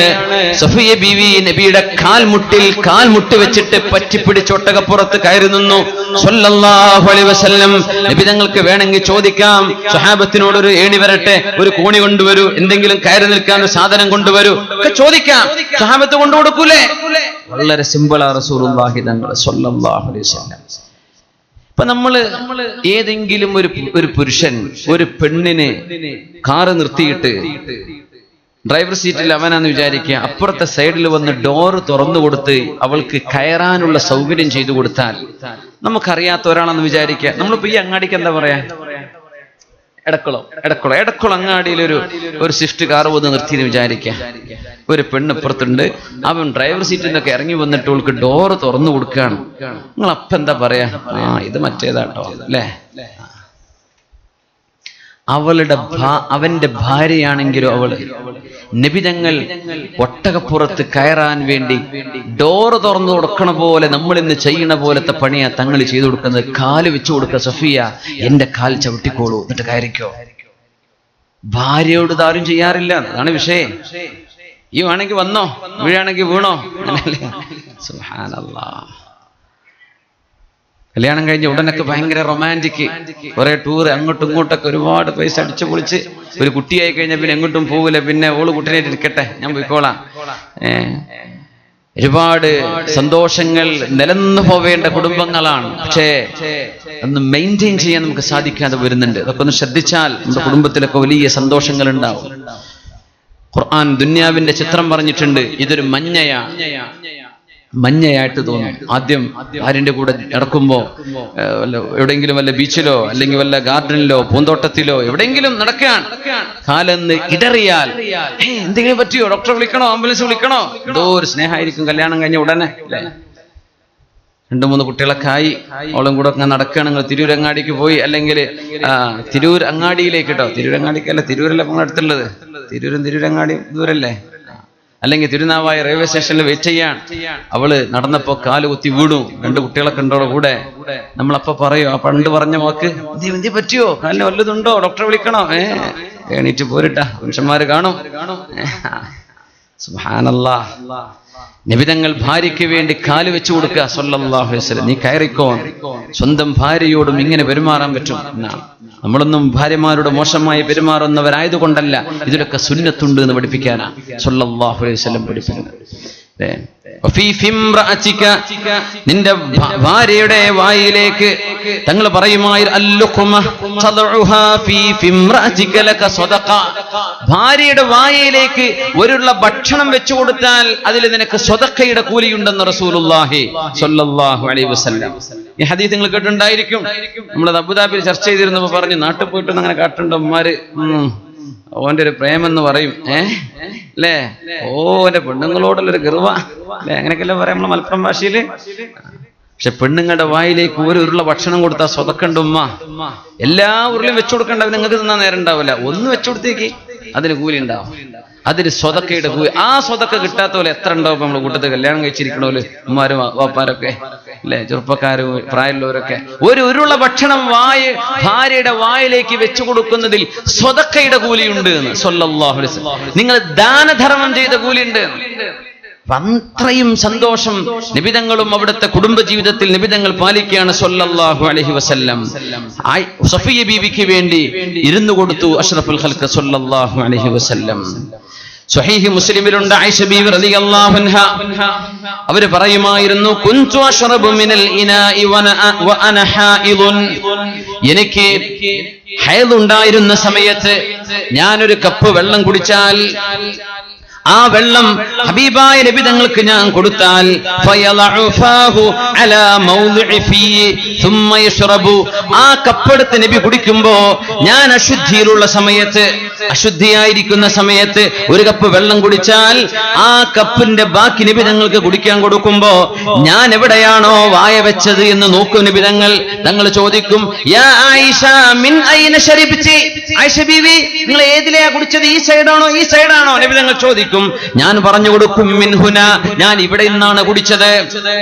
സഫിയ ബീവി. നബിയുടെ കാൽമുട്ടി വെച്ചിട്ട് പറ്റിപ്പിടിച്ച് ഒട്ടകപ്പുറത്ത് കയറി നിന്നു സ്വല്ലല്ലാഹു അലൈഹി വസല്ലം. നബി തങ്ങൾക്ക് വേണമെങ്കിൽ ചോദിക്കാം, സ്വഹാബത്തിനോട് ഒരു ഏണി വരട്ടെ, ഒരു കോണി കൊണ്ടുവരൂ, എന്തെങ്കിലും കയറി നിൽക്കാൻ ഒരു സാധനം കൊണ്ടുവരൂ ഒക്കെ ചോദിക്കാം. സ്വഹാബത്ത് കൊണ്ടുകൊടുക്കൂലേ? വളരെ സിമ്പിളാ റസൂലുള്ളാഹി തങ്ങൾ സ്വല്ലല്ലാഹു അലൈഹി വസല്ലം. ഇപ്പൊ നമ്മള് ഏതെങ്കിലും ഒരു പുരുഷൻ ഒരു പെണ്ണിനെ കാറ് നിർത്തിയിട്ട് ഡ്രൈവർ സീറ്റിൽ അവനാന്ന് വിചാരിക്കുക, അപ്പുറത്തെ സൈഡിൽ വന്ന് ഡോറ് തുറന്നു കൊടുത്ത് അവൾക്ക് കയറാനുള്ള സൗകര്യം ചെയ്തു കൊടുത്താൽ, നമുക്കറിയാത്ത ഒരാളെന്ന് വിചാരിക്കുക, നമ്മളിപ്പോ ഈ അങ്ങാടിക്ക് എന്താ പറയാ, എടക്കുളം അങ്ങാടിയിൽ ഒരു സ്വിഫ്റ്റ് കാർ വന്ന് നിർത്തിയെന്ന് വിചാരിക്കുക. ഒരു പെണ്ണ് ഇപ്പുറത്തുണ്ട്, അവൻ ഡ്രൈവർ സീറ്റിൽ നിന്നൊക്കെ ഇറങ്ങി വന്നിട്ട് അവൾക്ക് ഡോറ് തുറന്നു കൊടുക്കുകയാണ്. നിങ്ങൾ അപ്പൊ എന്താ പറയാ? ഇത് മറ്റേതാട്ടോ അല്ലേ? അവന്റെ ഭാര്യയാണെങ്കിലോ അവള് നബിതങ്ങൾ ഒട്ടകപ്പുറത്ത് കയറാൻ വേണ്ടി ഡോറ് തുറന്നു കൊടുക്കണ പോലെ നമ്മൾ ഇന്ന് ചെയ്യണ പോലത്തെ പണിയാ തങ്ങൾ ചെയ്തു കൊടുക്കുന്നത്. കാല് വെച്ചു കൊടുക്കുക, സഫിയ എന്റെ കാൽ ചവിട്ടിക്കോളൂ എന്നിട്ട് കയറിക്കോ. ഭാര്യയോട് ഇതാരും ചെയ്യാറില്ല, അതാണ് വിഷയം. ഈ വേണമെങ്കിൽ വന്നോ, വീഴാണെങ്കിൽ വീണോ. സുബ്ഹാനല്ലാഹ്. കല്യാണം കഴിഞ്ഞ ഉടനൊക്കെ ഭയങ്കര റൊമാൻറ്റിക്, കുറെ ടൂർ അങ്ങോട്ടും ഇങ്ങോട്ടൊക്കെ ഒരുപാട് പൈസ അടിച്ചു പൊളിച്ച്. ഒരു കുട്ടിയായി കഴിഞ്ഞാൽ പിന്നെ എങ്ങോട്ടും പോവില്ല, പിന്നെ ഓള് കുട്ടീനായിട്ട് ഇരിക്കട്ടെ, ഞാൻ പോയിക്കോളാം. ഒരുപാട് സന്തോഷങ്ങൾ നിലനിന്നു പോവേണ്ട കുടുംബങ്ങളാണ്. പക്ഷേ ഒന്ന് മെയിൻറ്റെയിൻ ചെയ്യാൻ നമുക്ക് സാധിക്കാതെ വരുന്നുണ്ട്. അതൊക്കെ ഒന്ന് ശ്രദ്ധിച്ചാൽ നമ്മുടെ കുടുംബത്തിലൊക്കെ വലിയ സന്തോഷങ്ങൾ ഉണ്ടാവും. ഖുർആൻ ദുന്യാവിന്റെ ചിത്രം പറഞ്ഞിട്ടുണ്ട്. ഇതൊരു മഞ്ഞയായിട്ട് തോന്നും. ആദ്യം ഭാര്യന്റെ കൂടെ നടക്കുമ്പോ എവിടെയെങ്കിലും വല്ല ബീച്ചിലോ അല്ലെങ്കിൽ വല്ല ഗാർഡനിലോ പൂന്തോട്ടത്തിലോ എവിടെയെങ്കിലും നടക്കാൻ കാലെന്ന് ഇടറിയാൽ എന്തെങ്കിലും പറ്റിയോ, ഡോക്ടറെ വിളിക്കണോ, ആംബുലൻസ് വിളിക്കണോ, എന്തോ ഒരു സ്നേഹമായിരിക്കും. കല്യാണം കഴിഞ്ഞ ഉടനെ അല്ലേ, 2-3 കുട്ടികളൊക്കെ ആയി, അവളും കൂടെ ഒക്കെ നടക്കുകയാണ്. നിങ്ങൾ തിരൂരങ്ങാടിക്ക് പോയി, അല്ലെങ്കിൽ തിരൂർ അങ്ങാടിയിലേക്ക് കേട്ടോ, തിരൂരങ്ങാടിക്കല്ല, തിരൂരല്ല നമ്മൾ അടുത്തുള്ളത്, തിരൂരങ്ങാടി ദൂരല്ലേ, അല്ലെങ്കിൽ തിരുനാവായ റെയിൽവേ സ്റ്റേഷനിൽ വെയിറ്റ് ചെയ്യാൻ. അവള് നടന്നപ്പോ കാല് കുത്തി വീണു. 2 കുട്ടികളൊക്കെ ഉണ്ടോ കൂടെ. നമ്മളപ്പോ പറയോ, ആ പണ്ട് പറഞ്ഞ വാക്ക് എന്ത് പറ്റിയോ, കാലിന് വല്ലതുണ്ടോ, ഡോക്ടറെ വിളിക്കണോ, എണീറ്റ് പോരിട്ടാ, പുരുഷന്മാര് കാണും. സുബ്ഹാനല്ലാഹ്. നബിതങ്ങൾ ഭാര്യയ്ക്ക് വേണ്ടി കാല് വെച്ചു കൊടുക്കുക സ്വല്ലല്ലാഹു അലൈഹി വസല്ലം. നീ കയറിക്കോ. സ്വന്തം ഭാര്യയോടും ഇങ്ങനെ പെരുമാറാൻ പറ്റും എന്നാണ്. നമ്മളൊന്നും ഭാര്യമാരോട് മോശമായി പെരുമാറുന്നവരായതുകൊണ്ടല്ല, ഇതിലൊക്കെ സുന്നത്തുണ്ട് എന്ന് പഠിപ്പിക്കാനാ സ്വല്ലല്ലാഹു അലൈഹി വസല്ലം പഠിപ്പിക്കുന്നത്. നിന്റെ ഭാര്യയുടെ വായിലേക്ക് തങ്ങൾ പറയുമായിരുന്നു, ഭാര്യയുടെ വായിലേക്ക് ഒരുള്ള ഭക്ഷണം വെച്ചു കൊടുത്താൽ അതിൽ നിനക്ക് സ്വതക്കയുടെ കൂലിയുണ്ടെന്ന് റസൂലുള്ളാഹി സ്വല്ലല്ലാഹു അലൈഹി വസല്ലം. ഈ ഹദീസ് നിങ്ങൾ കേട്ടിട്ടുണ്ടായിരിക്കും. നമ്മളത് അബുദാബിയിൽ ചർച്ച ചെയ്തിരുന്നപ്പോ പറഞ്ഞു, നാട്ടിൽ പോയിട്ട് അങ്ങനെ കാട്ടുണ്ടോ ഉമ്മാര്, ഓന്റെ ഒരു പ്രേമെന്ന് പറയും, അല്ലേ, ഓന്റെ പെണ്ണുങ്ങളോടുള്ളൊരു ഗർവ അല്ലെ, അങ്ങനെയൊക്കെല്ലാം പറയാം നമ്മളെ മലപ്പുറം ഭാഷയില്. പക്ഷെ പെണ്ണുങ്ങളുടെ വായിലേക്ക് ഒരു ഉരുള ഭക്ഷണം കൊടുത്താൽ സ്വതക്കണ്ട ഉമ്മ. എല്ലാ ഉരുളിയും വെച്ചു കൊടുക്കണ്ട, നിങ്ങൾക്ക് തിന്നാൻ നേരം ഉണ്ടാവില്ല. ഒന്ന് വെച്ചു കൊടുത്തേക്ക്, അതിന് കൂലി ഉണ്ടാവും. അതിന് സ്വതക്കയുടെ കൂലി. ആ സ്വതക്ക കിട്ടാത്ത പോലെ എത്ര ഉണ്ടാവും നമ്മള് കൂട്ടത്തിൽ കല്യാണം കഴിച്ചിരിക്കണോല്, ഉമ്മാരും വാപ്പാരൊക്കെ അല്ലെ, ചെറുപ്പക്കാരും പ്രായമുള്ളവരൊക്കെ. ഒരു ഉരുള ഭക്ഷണം ഭാര്യയുടെ വായിലേക്ക് വെച്ചു കൊടുക്കുന്നതിൽ സ്വതക്കയുടെ കൂലിയുണ്ട് എന്ന് സ്വല്ലല്ലാഹു അലൈഹി വസല്ലം. നിങ്ങൾ ദാനധർമ്മം ചെയ്ത കൂലിയുണ്ട്. അത്രയും സന്തോഷം നബിതങ്ങളും അവിടുത്തെ കുടുംബജീവിതത്തിൽ നബിതങ്ങൾ പാലിക്കുകയാണ് സ്വല്ലല്ലാഹു അലൈഹി വസല്ലം. സഫിയ ബീവിക്ക് വേണ്ടി ഇരുന്നു കൊടുത്തു അഷ്റഫുൽ ഖൽഖ് സ്വല്ലല്ലാഹു അലൈഹി വസല്ലം. സ്വഹീഹ് മുസ്ലിമിലുണ്ട് ആയിഷ ബീവി റളിയല്ലാഹു അൻഹാ അവർ പറയുമായിരുന്നു, കുൻതു അശ്റബു മിനൽ ഇനാഇ വ അന ഹായിദുൻ. എനിക്ക് ഹൈദ് ഉണ്ടായിരുന്ന സമയത്ത് ഞാനൊരു കപ്പ് വെള്ളം കുടിച്ചാൽ ആ വെള്ളം ഹബീബായ നബി തങ്ങൾക്ക് ഞാൻ കൊടുത്താൽ ആ കപ്പെടുത്ത് നബി കുടിക്കുമ്പോ ഞാൻ അശുദ്ധിയിലുള്ള സമയത്ത്, അശുദ്ധിയായിരിക്കുന്ന സമയത്ത് ഒരു കപ്പ് വെള്ളം കുടിച്ചാൽ ആ കപ്പിന്റെ ബാക്കി നബി തങ്ങൾക്ക് കുടിക്കാൻ കൊടുക്കുമ്പോ ഞാൻ എവിടെയാണോ വായ വെച്ചത് എന്ന് നോക്കും നബി തങ്ങൾ ചോദിക്കും, യാ ആയിഷ മിൻ ഐന ശരിബ്തി, ആയിഷ ബീവി നിങ്ങൾ ഏതിലെയാ കുടിച്ചത്, ഈ സൈഡാണോ ഈ സൈഡാണോ? നബി തങ്ങൾ ചോദിക്കും, ഞാൻ പറഞ്ഞു കൊടുക്കും മിൻ ഹുന, ഞാൻ ഇവിടെ നിന്നാണ് കുടിച്ചത്.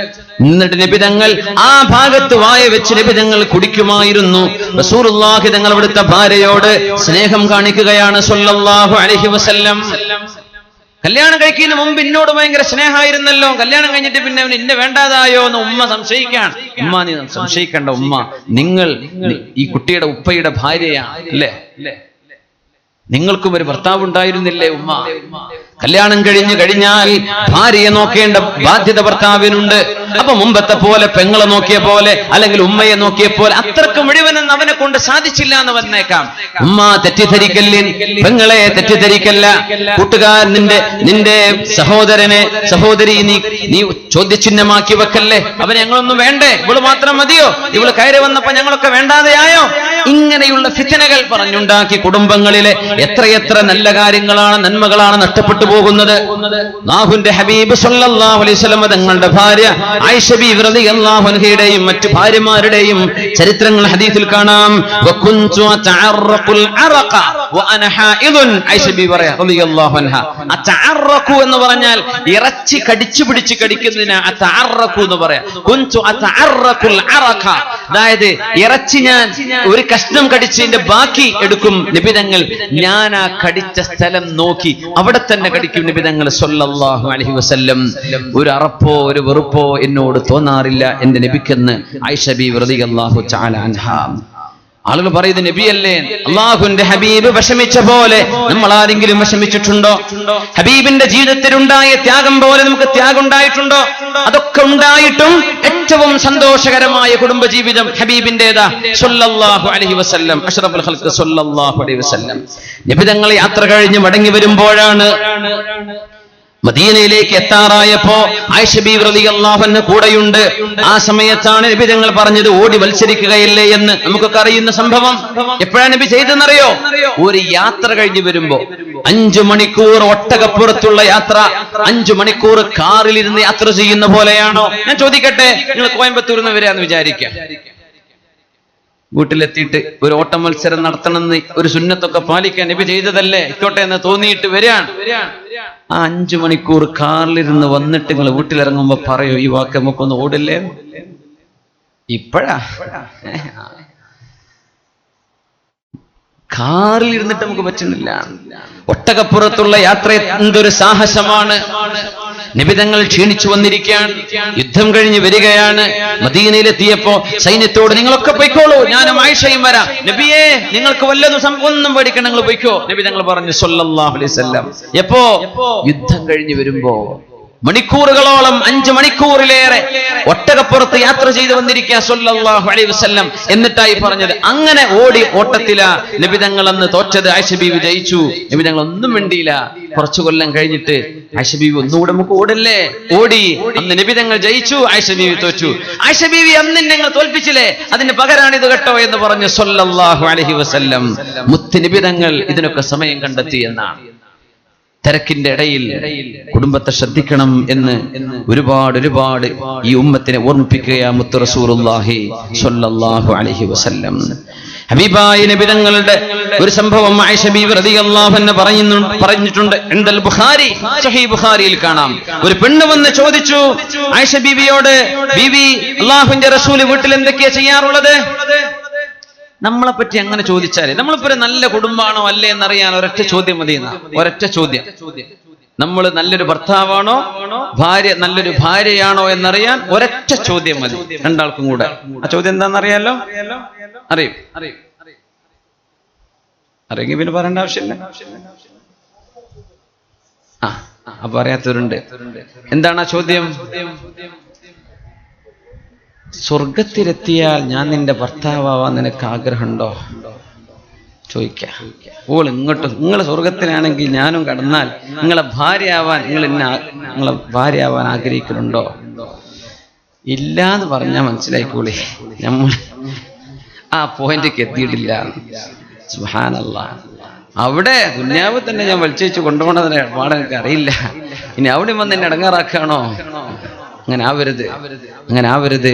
എന്നിട്ട് നബി തങ്ങൾ ആ ഭാഗത്ത് വായ വെച്ച് നബി തങ്ങൾ കുടിക്കുമായിരുന്നു. റസൂലുള്ളാഹി തങ്ങൾ അവിടുത്തെ ഭാര്യയോട് സ്നേഹം കാണിക്കുകയാണ് സ്വല്ലല്ലാഹു അലൈഹി വസല്ലം. കല്യാണം കഴിക്കുന്നതിന് മുമ്പ് എന്നോട് ഭയങ്കര സ്നേഹമായിരുന്നല്ലോ, കല്യാണം കഴിഞ്ഞിട്ട് പിന്നെ അവൻ എന്നെ വേണ്ടാതായോ എന്ന് ഉമ്മ സംശയിക്കാൻ. ഉമ്മ നീ സംശയിക്കേണ്ട, ഉമ്മ നിങ്ങൾ ഈ കുട്ടിയുടെ ഉപ്പയുടെ ഭാര്യയാണ് അല്ലേ, നിങ്ങൾക്കും ഒരു ഭർത്താവ് ഉണ്ടായിരുന്നില്ലേ ഉമ്മ? കല്യാണം കഴിഞ്ഞാൽ ഭാര്യയെ നോക്കേണ്ട ബാധ്യത ഭർത്താവിനുണ്ട്. അപ്പൊ മുമ്പത്തെ പോലെ പെങ്ങളെ നോക്കിയ പോലെ അല്ലെങ്കിൽ ഉമ്മയെ നോക്കിയ പോലെ അത്രക്ക് മുഴുവനും അവനെ കൊണ്ട് സാധിച്ചില്ല എന്ന് വന്നേക്കാം. ഉമ്മ തെറ്റിദ്ധരിക്കല്ലേ, പെങ്ങളെ തെറ്റിദ്ധരിക്കല്ല. കൂട്ടുകാർ നിന്റെ സഹോദരി നീ ചോദ്യചിഹ്നമാക്കി വെക്കല്ലേ. അവന് ഞങ്ങളൊന്നും വേണ്ടേ, ഇവള് മാത്രം മതിയോ, ഇവള് കയറി വന്നപ്പോ ഞങ്ങളൊക്കെ വേണ്ടാതെയായോ? ഇങ്ങനെയുള്ള ഫിത്നകൾ പറഞ്ഞുണ്ടാക്കി കുടുംബങ്ങളിലെ എത്രയെത്ര നല്ല കാര്യങ്ങളാണ്, നന്മകളാണ് നഷ്ടപ്പെട്ടു പോകുന്നത്. അല്ലാഹുവിന്റെ ഹബീബ് സല്ലല്ലാഹു അലൈഹി വസല്ലം തങ്ങളുടെ ഭാര്യ ആയിഷ ബീവി റളിയല്ലാഹു അൻഹയുടെയും മറ്റു ഭാര്യമാരുടെയും ചരിത്രങ്ങൾ ഹദീസിൽ കാണാം. വകുൻതു അതഅറഖുൽ അറഖ വഅന ഹായിദുൻ, ആയിഷ ബീവി റളിയല്ലാഹു അൻഹ. അതഅറഖു എന്ന് പറഞ്ഞാൽ ഇറച്ചി കടിച്ചു പിടിച്ച് കടിക്കുന്നതിന് അതഅറഖു എന്ന് പറയാം. കുൻതു അതഅറഖുൽ അറഖ, അതായത് ഇറച്ചി ഞാൻ ഒരു കഷ്ണം കടിച്ചതിന്റെ ബാക്കി എടുക്കും നിബിതങ്ങൾ, ഞാൻ ആ കടിച്ച സ്ഥലം നോക്കി അവിടെ തന്നെ കടിക്കും നിബിതങ്ങൾ സ്വല്ലല്ലാഹു അലൈഹി വസല്ലം. ഒരു അറപ്പോ ഒരു വെറുപ്പോ എന്നോട് തോന്നാറില്ല എന്റെ നബിക്കെന്ന് ആയിഷ ബീവി റളിയല്ലാഹു തആല അൻഹ. ആളുകൾ പറയുന്നത് നബിയല്ലേ, അള്ളാഹുവിന്റെ ഹബീബ് വിഷമിച്ച പോലെ നമ്മൾ ആരെങ്കിലും വിഷമിച്ചിട്ടുണ്ടോ? ഹബീബിന്റെ ജീവിതത്തിലുണ്ടായ ത്യാഗം പോലെ നമുക്ക് ത്യാഗം ഉണ്ടായിട്ടുണ്ടോ? അതൊക്കെ ഉണ്ടായിട്ടും ഏറ്റവും സന്തോഷകരമായ കുടുംബജീവിതം ഹബീബിന്റേതാ സ്വല്ലല്ലാഹു അലൈഹി വസല്ലം. അഷ്റഫുൽ ഖൽഖ് സ്വല്ലല്ലാഹു അലൈഹി വസല്ലം നബി തങ്ങൾ യാത്ര കഴിഞ്ഞ് മടങ്ങി വരുമ്പോഴാണ് മദീനയിലേക്ക് എത്താറായപ്പോ ആയിഷ ബീവി റളിയല്ലാഹു അൻഹ കൂടെയുണ്ട്. ആ സമയത്താണ് നബി തങ്ങൾ പറഞ്ഞത് ഓടി മത്സരിക്കുകയില്ലേ എന്ന്. നമുക്കൊക്കെ അറിയുന്ന സംഭവം. എപ്പോഴാണ് നബി ചെയ്തെന്നറിയോ? ഒരു യാത്ര കഴിഞ്ഞ് വരുമ്പോ 5 മണിക്കൂർ ഒട്ടകപ്പുറത്തുള്ള യാത്ര, 5 മണിക്കൂർ കാറിലിരുന്ന് യാത്ര ചെയ്യുന്ന പോലെയാണോ? ഞാൻ ചോദിക്കട്ടെ, നിങ്ങൾ കോയമ്പത്തൂരിൽ നിന്ന് വരാന്ന് വിചാരിക്കാം, വീട്ടിലെത്തിയിട്ട് ഒരു ഓട്ട മത്സരം നടത്തണമെന്ന് ഒരു സുന്നത്തൊക്കെ പാലിക്കാൻ നബി ചെയ്തതല്ലേ, ഇക്കോട്ടെ എന്ന് തോന്നിയിട്ട് വരികയാണ്. ആ 5 മണിക്കൂർ കാറിലിരുന്ന് വന്നിട്ട് നിങ്ങൾ വീട്ടിലിറങ്ങുമ്പോ പറയോ ഈ വാക്ക് നമുക്കൊന്ന് ഓടില്ലേ? ഇപ്പോഴാ കാറിൽ ഇരുന്നിട്ട് നമുക്ക് പറ്റുന്നില്ല. ഒട്ടകപ്പുറത്തുള്ള യാത്ര എന്തൊരു സാഹസമാണ്. നിബിതങ്ങൾ ക്ഷീണിച്ചു വന്നിരിക്കുകയാണ്, യുദ്ധം കഴിഞ്ഞ് വരികയാണ്. മദീനയിലെത്തിയപ്പോ സൈന്യത്തോട് നിങ്ങളൊക്കെ പൊയ്ക്കോളൂ, ഞാനും ആയിഷയും വരാം. നബിയെ നിങ്ങൾക്ക് വല്ലതും ഒന്നും പേടിക്കണം, നിങ്ങൾ പൊയ്ക്കോ. നബിതങ്ങൾ പറഞ്ഞു സ്വല്ലല്ലാഹു അലൈഹി വസല്ലം. എപ്പോ? യുദ്ധം കഴിഞ്ഞ് വരുമ്പോ മണിക്കൂറുകളോളം 5 മണിക്കൂറിലേറെ ഒട്ടകപ്പുറത്ത് യാത്ര ചെയ്തു വന്നിരിക്കുക സ്വല്ലല്ലാഹു അലൈഹി വസല്ലം. എന്നിട്ടായി പറഞ്ഞത് അങ്ങനെ ഓടി ഓട്ടത്തില നബിതങ്ങൾ അന്ന് തോറ്റത്. ആയിഷ ബീവി ജയിച്ചു, നബിതങ്ങൾ ഒന്നും വേണ്ടിയില്ല. കുറച്ചു കൊല്ലം കഴിഞ്ഞിട്ട് ആയിഷ ബീവി ഒന്നുകൂടെ നമുക്ക് ഓടല്ലേ, ഓടി. അന്ന് നബിതങ്ങൾ ജയിച്ചു, ആയിഷ ബീവി തോറ്റു. ആയിഷ ബീവി അന്ന് നിങ്ങൾ തോൽപ്പിച്ചില്ലേ, അതിന് പകരാണിത് കേട്ടോ എന്ന് പറഞ്ഞു സ്വല്ലല്ലാഹു അലൈഹി വസല്ലം. മുത്ത് നബിതങ്ങൾ ഇതിനൊക്കെ സമയം കണ്ടെത്തി എന്നാണ്. തിരക്കിന്റെ ഇടയിൽ കുടുംബത്തെ ശ്രദ്ധിക്കണം എന്ന് ഒരുപാട് ഈ ഉമ്മത്തിനെ ഓർമ്മിപ്പിക്കുക മുത്ത് റസൂലുള്ളാഹി സ്വല്ലല്ലാഹു അലൈഹി വസല്ലം. ഹബീബായ നബി തങ്ങളുടെ ഒരു സംഭവം ആയിഷ ബീവി റളിയല്ലാഹു അൻഹ പറഞ്ഞിട്ടുണ്ട്. ഇൻദൽ ബുഖാരി, സഹീഹ് ബുഖാരിയിൽ കാണാം. ഒരു പെണ്ണ് വന്ന് ചോദിച്ചു ആയിഷ ബീവിയോട്, ബീവി അല്ലാഹുവിന്റെ റസൂൽ വീട്ടിൽ എന്തൊക്കെയാ ചെയ്യാറുള്ളത്? നമ്മളെ പറ്റി അങ്ങനെ ചോദിച്ചാലേ, നമ്മളിപ്പോ ഒരു നല്ല കുടുംബമാണോ അല്ലേ എന്നറിയാൻ ഒരൊറ്റ ചോദ്യം മതി. ഒരൊറ്റ ചോദ്യം, നമ്മൾ നല്ലൊരു ഭർത്താവാണോ, ഭാര്യ നല്ലൊരു ഭാര്യയാണോ എന്നറിയാൻ ഒരൊറ്റ ചോദ്യം മതി രണ്ടാൾക്കും കൂടെ. ആ ചോദ്യം എന്താണെന്നറിയാലോ? അറിയെങ്കിൽ പിന്നെ പറയേണ്ട ആവശ്യമില്ല. അപ്പൊ അറിയാത്തവരുണ്ട്. എന്താണ് ആ ചോദ്യം? സ്വർഗത്തിലെത്തിയാൽ ഞാൻ നിന്റെ ഭർത്താവാൻ നിനക്ക് ആഗ്രഹമുണ്ടോ ചോദിക്ക. ഓൾ ഇങ്ങോട്ടും, നിങ്ങൾ സ്വർഗത്തിലാണെങ്കിൽ ഞാനും കടന്നാൽ നിങ്ങളെ ഭാര്യയാവാൻ നിങ്ങളെ ഭാര്യയാവാൻ ആഗ്രഹിക്കുന്നുണ്ടോ? ഇല്ലാന്ന് പറഞ്ഞാൽ മനസ്സിലായിക്കോളി. നമ്മൾ ആ പോയിന്റിലേക്ക് എത്തിയിട്ടില്ല. സുബ്ഹാനല്ലാഹ്. അവിടെ ദുനിയാവ് തന്നെ ഞാൻ വലിച്ചു കൊണ്ടുപോകണതിന് പാടെ എനിക്ക് അറിയില്ല. ഇനി അവിടെ വന്ന് എന്നെ ഇടങ്ങാറാക്കാണോ? അങ്ങനെ ആവരുത്.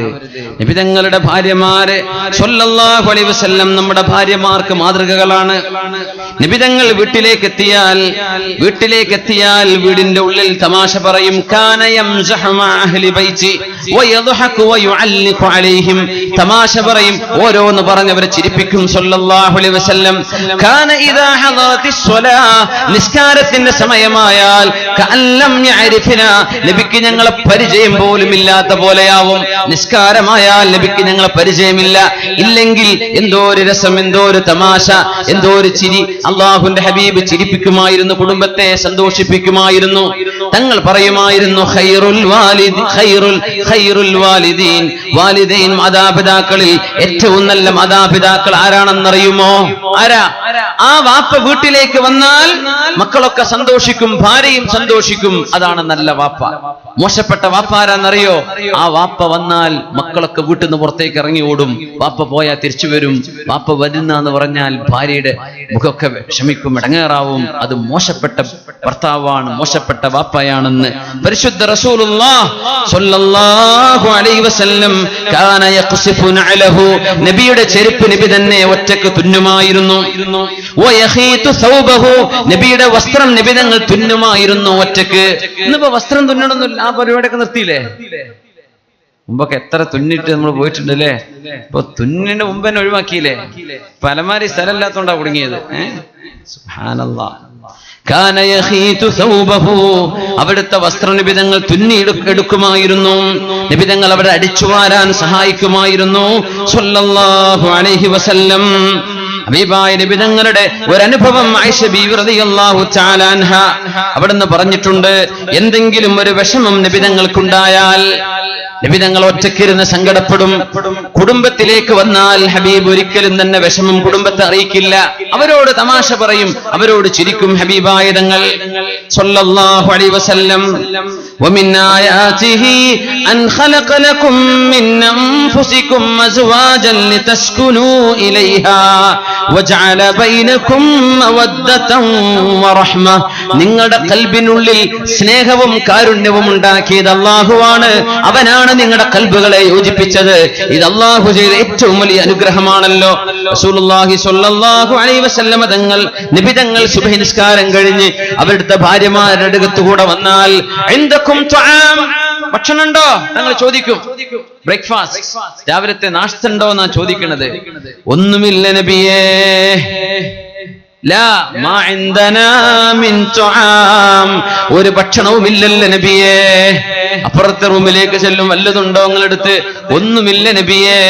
നബി തങ്ങളുടെ ഭാര്യമാരെ സ്വല്ലല്ലാഹു അലൈഹി വസല്ലം നമ്മുടെ ഭാര്യമാർക്ക് മാതൃകകളാണ്. നബി തങ്ങൾ വീട്ടിലേക്ക് എത്തിയാൽ വീടിന്റെ ഉള്ളിൽ തമാശ പറയും. കാന യംസഹു മഅ അഹ്ലി ബൈതി വയദ്ഹഖു വയുഅല്ലിഖു അലൈഹിം. തമാശ പറയും, ഓരോന്ന് പറഞ്ഞവരെ ചിരിപ്പിക്കും സ്വല്ലല്ലാഹു അലൈഹി വസല്ലം. കാന ഇദാ ഹദറത്തിസ് സ്വലാ, നിസ്കാരത്തിന്റെ സമയമായാൽ കഅല്ലം യഅരിഫനാ, നബിക്ക് ഞങ്ങളെ പരിചയം പോലും ഇല്ലാത്ത പോലെയാവും. നിസ്കാരമായാൽ നബിക്ക് ഞങ്ങളെ പരിചയമില്ല. ഇല്ലെങ്കിൽ എന്തോ ഒരു രസം, എന്തോ ഒരു തമാശ, എന്തോ ഒരു ചിരി അള്ളാഹുവിന്റെ ഹബീബ് ചിരിപ്പിക്കുമായിരുന്നു, കുടുംബത്തെ സന്തോഷിപ്പിക്കുമായിരുന്നു. തങ്ങൾ പറയുമായിരുന്നു, ഖൈറുൽ വാലിദീൻ, മാതാപിതാക്കളിൽ ഏറ്റവും നല്ല മാതാപിതാക്കൾ ആരാണെന്നറിയുമോ? ആരാ? ആ വാപ്പ വീട്ടിലേക്ക് വന്നാൽ മക്കളൊക്കെ സന്തോഷിക്കും, ഭാര്യയും സന്തോഷിക്കും. അതാണ് നല്ല വാപ്പ. മോശപ്പെട്ട വാപ്പ ആരാന്നറിയോ? ആ വാപ്പ വന്നാൽ മക്കളൊക്കെ വീട്ടിൽ നിന്ന് പുറത്തേക്ക് ഇറങ്ങി ഓടും. വാപ്പ പോയാൽ തിരിച്ചു വരും. വാപ്പ വരുന്നെന്ന് പറഞ്ഞാൽ ഭാര്യയുടെ മുഖമൊക്കെ വിഷമിക്കും, ഇടങ്ങേറാവും. അത് മോശപ്പെട്ട ഭർത്താവാണ്, മോശപ്പെട്ട വാപ്പയാണെന്ന് പരിശുദ്ധ റസൂലുള്ളാഹി സ്വല്ലല്ലാഹു അലൈഹി വസല്ലം കാന യഖ്സിഫു നഅലഹു, നബിയുടെ ചെരുപ്പ് നബി തന്നെ ഒറ്റക്ക് തുന്നുമായിരുന്നു. വയഖീതു സൗബഹു, നബിയുടെ വസ്ത്രം നബി തങ്ങൾ തുന്നുമായിരുന്നു ഒറ്റക്ക്. ഇന്നിപ്പോ വസ്ത്രം തുന്നണമെന്നില്ല, ആ പരിപാടിയൊക്കെ നിർത്തിയില്ലേ? മുമ്പൊക്കെ എത്ര തുന്നിട്ട് നമ്മൾ പോയിട്ടുണ്ടല്ലേ? ഇപ്പൊ തുന്നിന്റെ മുമ്പ് തന്നെ ഒഴിവാക്കിയില്ലേ? പലമാരി സ്ഥലമില്ലാത്തോണ്ടാ കുടുങ്ങിയത്. സുബ്ഹാനല്ലാഹ്. കാന യഖീതു സൗബഹു, അവിടുത്തെ വസ്ത്രനിബിതങ്ങൾ തുന്നിയെടുക്കുമായിരുന്നു. നിബിതങ്ങൾ അവിടെ അടിച്ചു വാരാൻ സഹായിക്കുമായിരുന്നു സ്വല്ലല്ലാഹു അലൈഹി വസല്ലം. ഹബീബായ നിബിതങ്ങളുടെ ഒരനുഭവം ആയിഷ ബീവി റളിയല്ലാഹു തആല അൻഹ അവിടുന്ന് പറഞ്ഞിട്ടുണ്ട്. എന്തെങ്കിലും ഒരു വിഷമം നിബിതങ്ങൾക്കുണ്ടായാൽ നബിതങ്ങൾ ഒറ്റക്കിരുന്ന് സങ്കടപ്പെടും. കുടുംബത്തിലേക്ക് വന്നാൽ ഹബീബ് ഒരിക്കലും തന്നെ വിഷമം കുടുംബത്തെ അറിയിക്കില്ല. അവരോട് തമാശ പറയും, അവരോട് ചിരിക്കും. ഹബീബായ തങ്ങൾ സ്വല്ലല്ലാഹു അലൈഹി വസല്ലം വമിൻ ആയാതിഹി അൻ ഖലഖ ലക്കും മിൻ അൻഫുസികും അസ്വാജൻ ലിതസ്കുനൂ ഇലൈഹാ വജഅല ബൈനകും മവദ്ദതൻ വറഹ്മ. നിങ്ങളുടെ ഖൽബിനുള്ളിൽ സ്നേഹവും കാരുണ്യവും ഉണ്ടാക്കിയത് അല്ലാഹുവാണ്. അവനാണ് നിങ്ങളുടെ കൽബുകളെ യോജിപ്പിച്ചത്. ഇത് അല്ലാഹു ചെയ്ത ഏറ്റവും വലിയ അനുഗ്രഹമാണല്ലോ. റസൂലുള്ളാഹി സ്വല്ലല്ലാഹു അലൈഹി വസല്ലം തങ്ങൾ നിബിതങ്ങൾ സുബ്ഹി നിസ്കാരം കഴിഞ്ഞ് അവരുടെ ഭാര്യമാരുടെ അടുത്ത് കൂടെ വന്നാൽ ഇൻദകും തുആം, ഭക്ഷണം ഉണ്ടോ തങ്ങൾ ചോദിക്കും. ബ്രേക്ക്ഫാസ്റ്റ്, രാവിലത്തെ നാശ്ത ഉണ്ടോ എന്നാ ചോദിക്കുന്നത്. ഒന്നുമില്ല നബിയേ. ലാ മാ ഇൻദനാ മിൻ തുആം, ഒരു ഭക്ഷണവുമില്ലല്ലോ നബിയേ. അപ്പുറത്തെ റൂമിലേക്ക് ചെല്ലും, വല്ലതുണ്ടോ നിങ്ങളടുത്ത്? ഒന്നുമില്ല നബിയേ.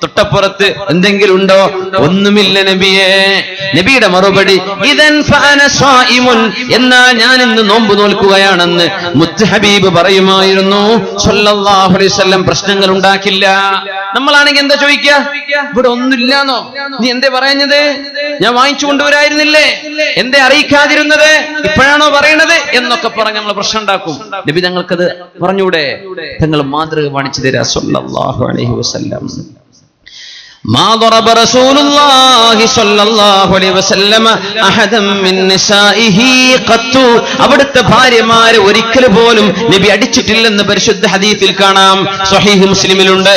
തൊട്ടപ്പുറത്ത് എന്തെങ്കിലും ഉണ്ടോ? ഒന്നുമില്ല നബിയേ. നബിയുടെ മറുപടി ഇദൻ ഫഅന സ്വായിമുൻ, എന്നാൽ ഞാൻ ഇന്ന് നോമ്പ് നോൽക്കുകയാണെന്ന് മുത്ത് ഹബീബ് പറയുമായിരുന്നു സ്വല്ലല്ലാഹു അലൈഹി വസല്ലം. പ്രശ്നങ്ങൾ ഉണ്ടാക്കില്ല. നമ്മളാണെങ്കിൽ എന്താ ചോദിക്കുക? ഇവിടെ ഒന്നുമില്ലാന്നോ? നീ എന്തേ പറയുന്നത്? ഞാൻ വാങ്ങിച്ചു കൊണ്ടുവരായിരുന്നില്ലേ? എന്തേ അറിയിക്കാതിരുന്നത്? ഇപ്പോഴാണോ പറയണത് എന്നൊക്കെ പറഞ്ഞ് നമ്മൾ പ്രശ്നം ഉണ്ടാക്കും. നബി തങ്ങൾക്കത് പറഞ്ഞൂടെ? തങ്ങൾ മാതൃക കാണിച്ചു തരാ സ്വല്ലല്ലാഹു അലൈഹി വസല്ലം. ما ضرب رسول الله صلى الله عليه وسلم احدا من نسائه قط, അവിടുത്തെ ഭാര്യമാരെ ഒരിക്കൽ പോലും നബി അടിച്ചിട്ടില്ലെന്ന് പരിശുദ്ധ ഹദീസിൽ കാണാം. സ്വഹീഹ് മുസ്ലിമിലുണ്ട്.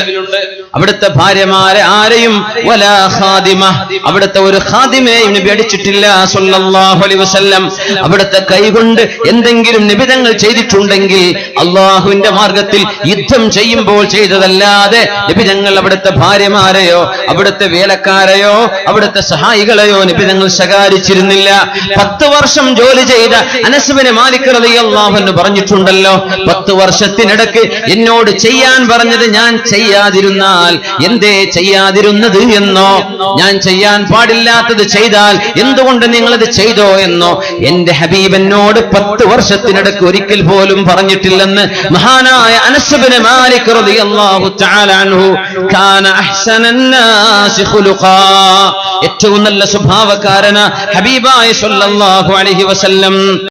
അവിടുത്തെ ഭാര്യമാരെ ആരെയും വലാ ഖാദിമ, അവിടുത്തെ ഒരു ഖാദിമയെയും നബി അടിച്ചിട്ടില്ല സ്വല്ലല്ലാഹു അലൈഹി വസല്ലം. അവിടുത്തെ കൈകൊണ്ട് എന്തെങ്കിലും നിബിധങ്ങൾ ചെയ്തിട്ടുണ്ടെങ്കിൽ അള്ളാഹുവിന്റെ മാർഗത്തിൽ യുദ്ധം ചെയ്യുമ്പോൾ ചെയ്തതല്ലാതെ നിബിധങ്ങൾ അവിടുത്തെ ഭാര്യമാരെയോ അവിടുത്തെ വേലക്കാരെയോ അവിടുത്തെ സഹായികളെയോ നിബിധങ്ങൾ ശകാരിച്ചിരുന്നില്ല. 10 വർഷം ജോലി ചെയ്ത അനസ് ബിൻ മാലിക് റളിയല്ലാഹു അൻഹു പറഞ്ഞിട്ടുണ്ടല്ലോ, 10 വർഷത്തിനിടയ്ക്ക് എന്നോട് ചെയ്യാൻ പറഞ്ഞത് ഞാൻ ചെയ്യാതിരുന്നാൽ എന്തേ ചെയ്യാതിരുന്നത് എന്നോ, ഞാൻ ചെയ്യാൻ പാടില്ലാത്തത് ചെയ്താൽ എന്തുകൊണ്ട് നിങ്ങളത് ചെയ്തോ എന്നോ എന്റെ ഹബീബ് എന്നോട് 10 വർഷത്തിനിടയ്ക്ക് ഒരിക്കൽ പോലും പറഞ്ഞിട്ടില്ലെന്ന് മഹാനായ അനസ് ബിൻ മാലിക് റളിയല്ലാഹു തആല അൻഹു കാന അഹ്സനന്നാസി ഖുലുഖാ, ഏറ്റവും നല്ല സ്വഭാവക്കാരന ഹബീബായ സ്വല്ലല്ലാഹു അലൈഹി വസല്ലം.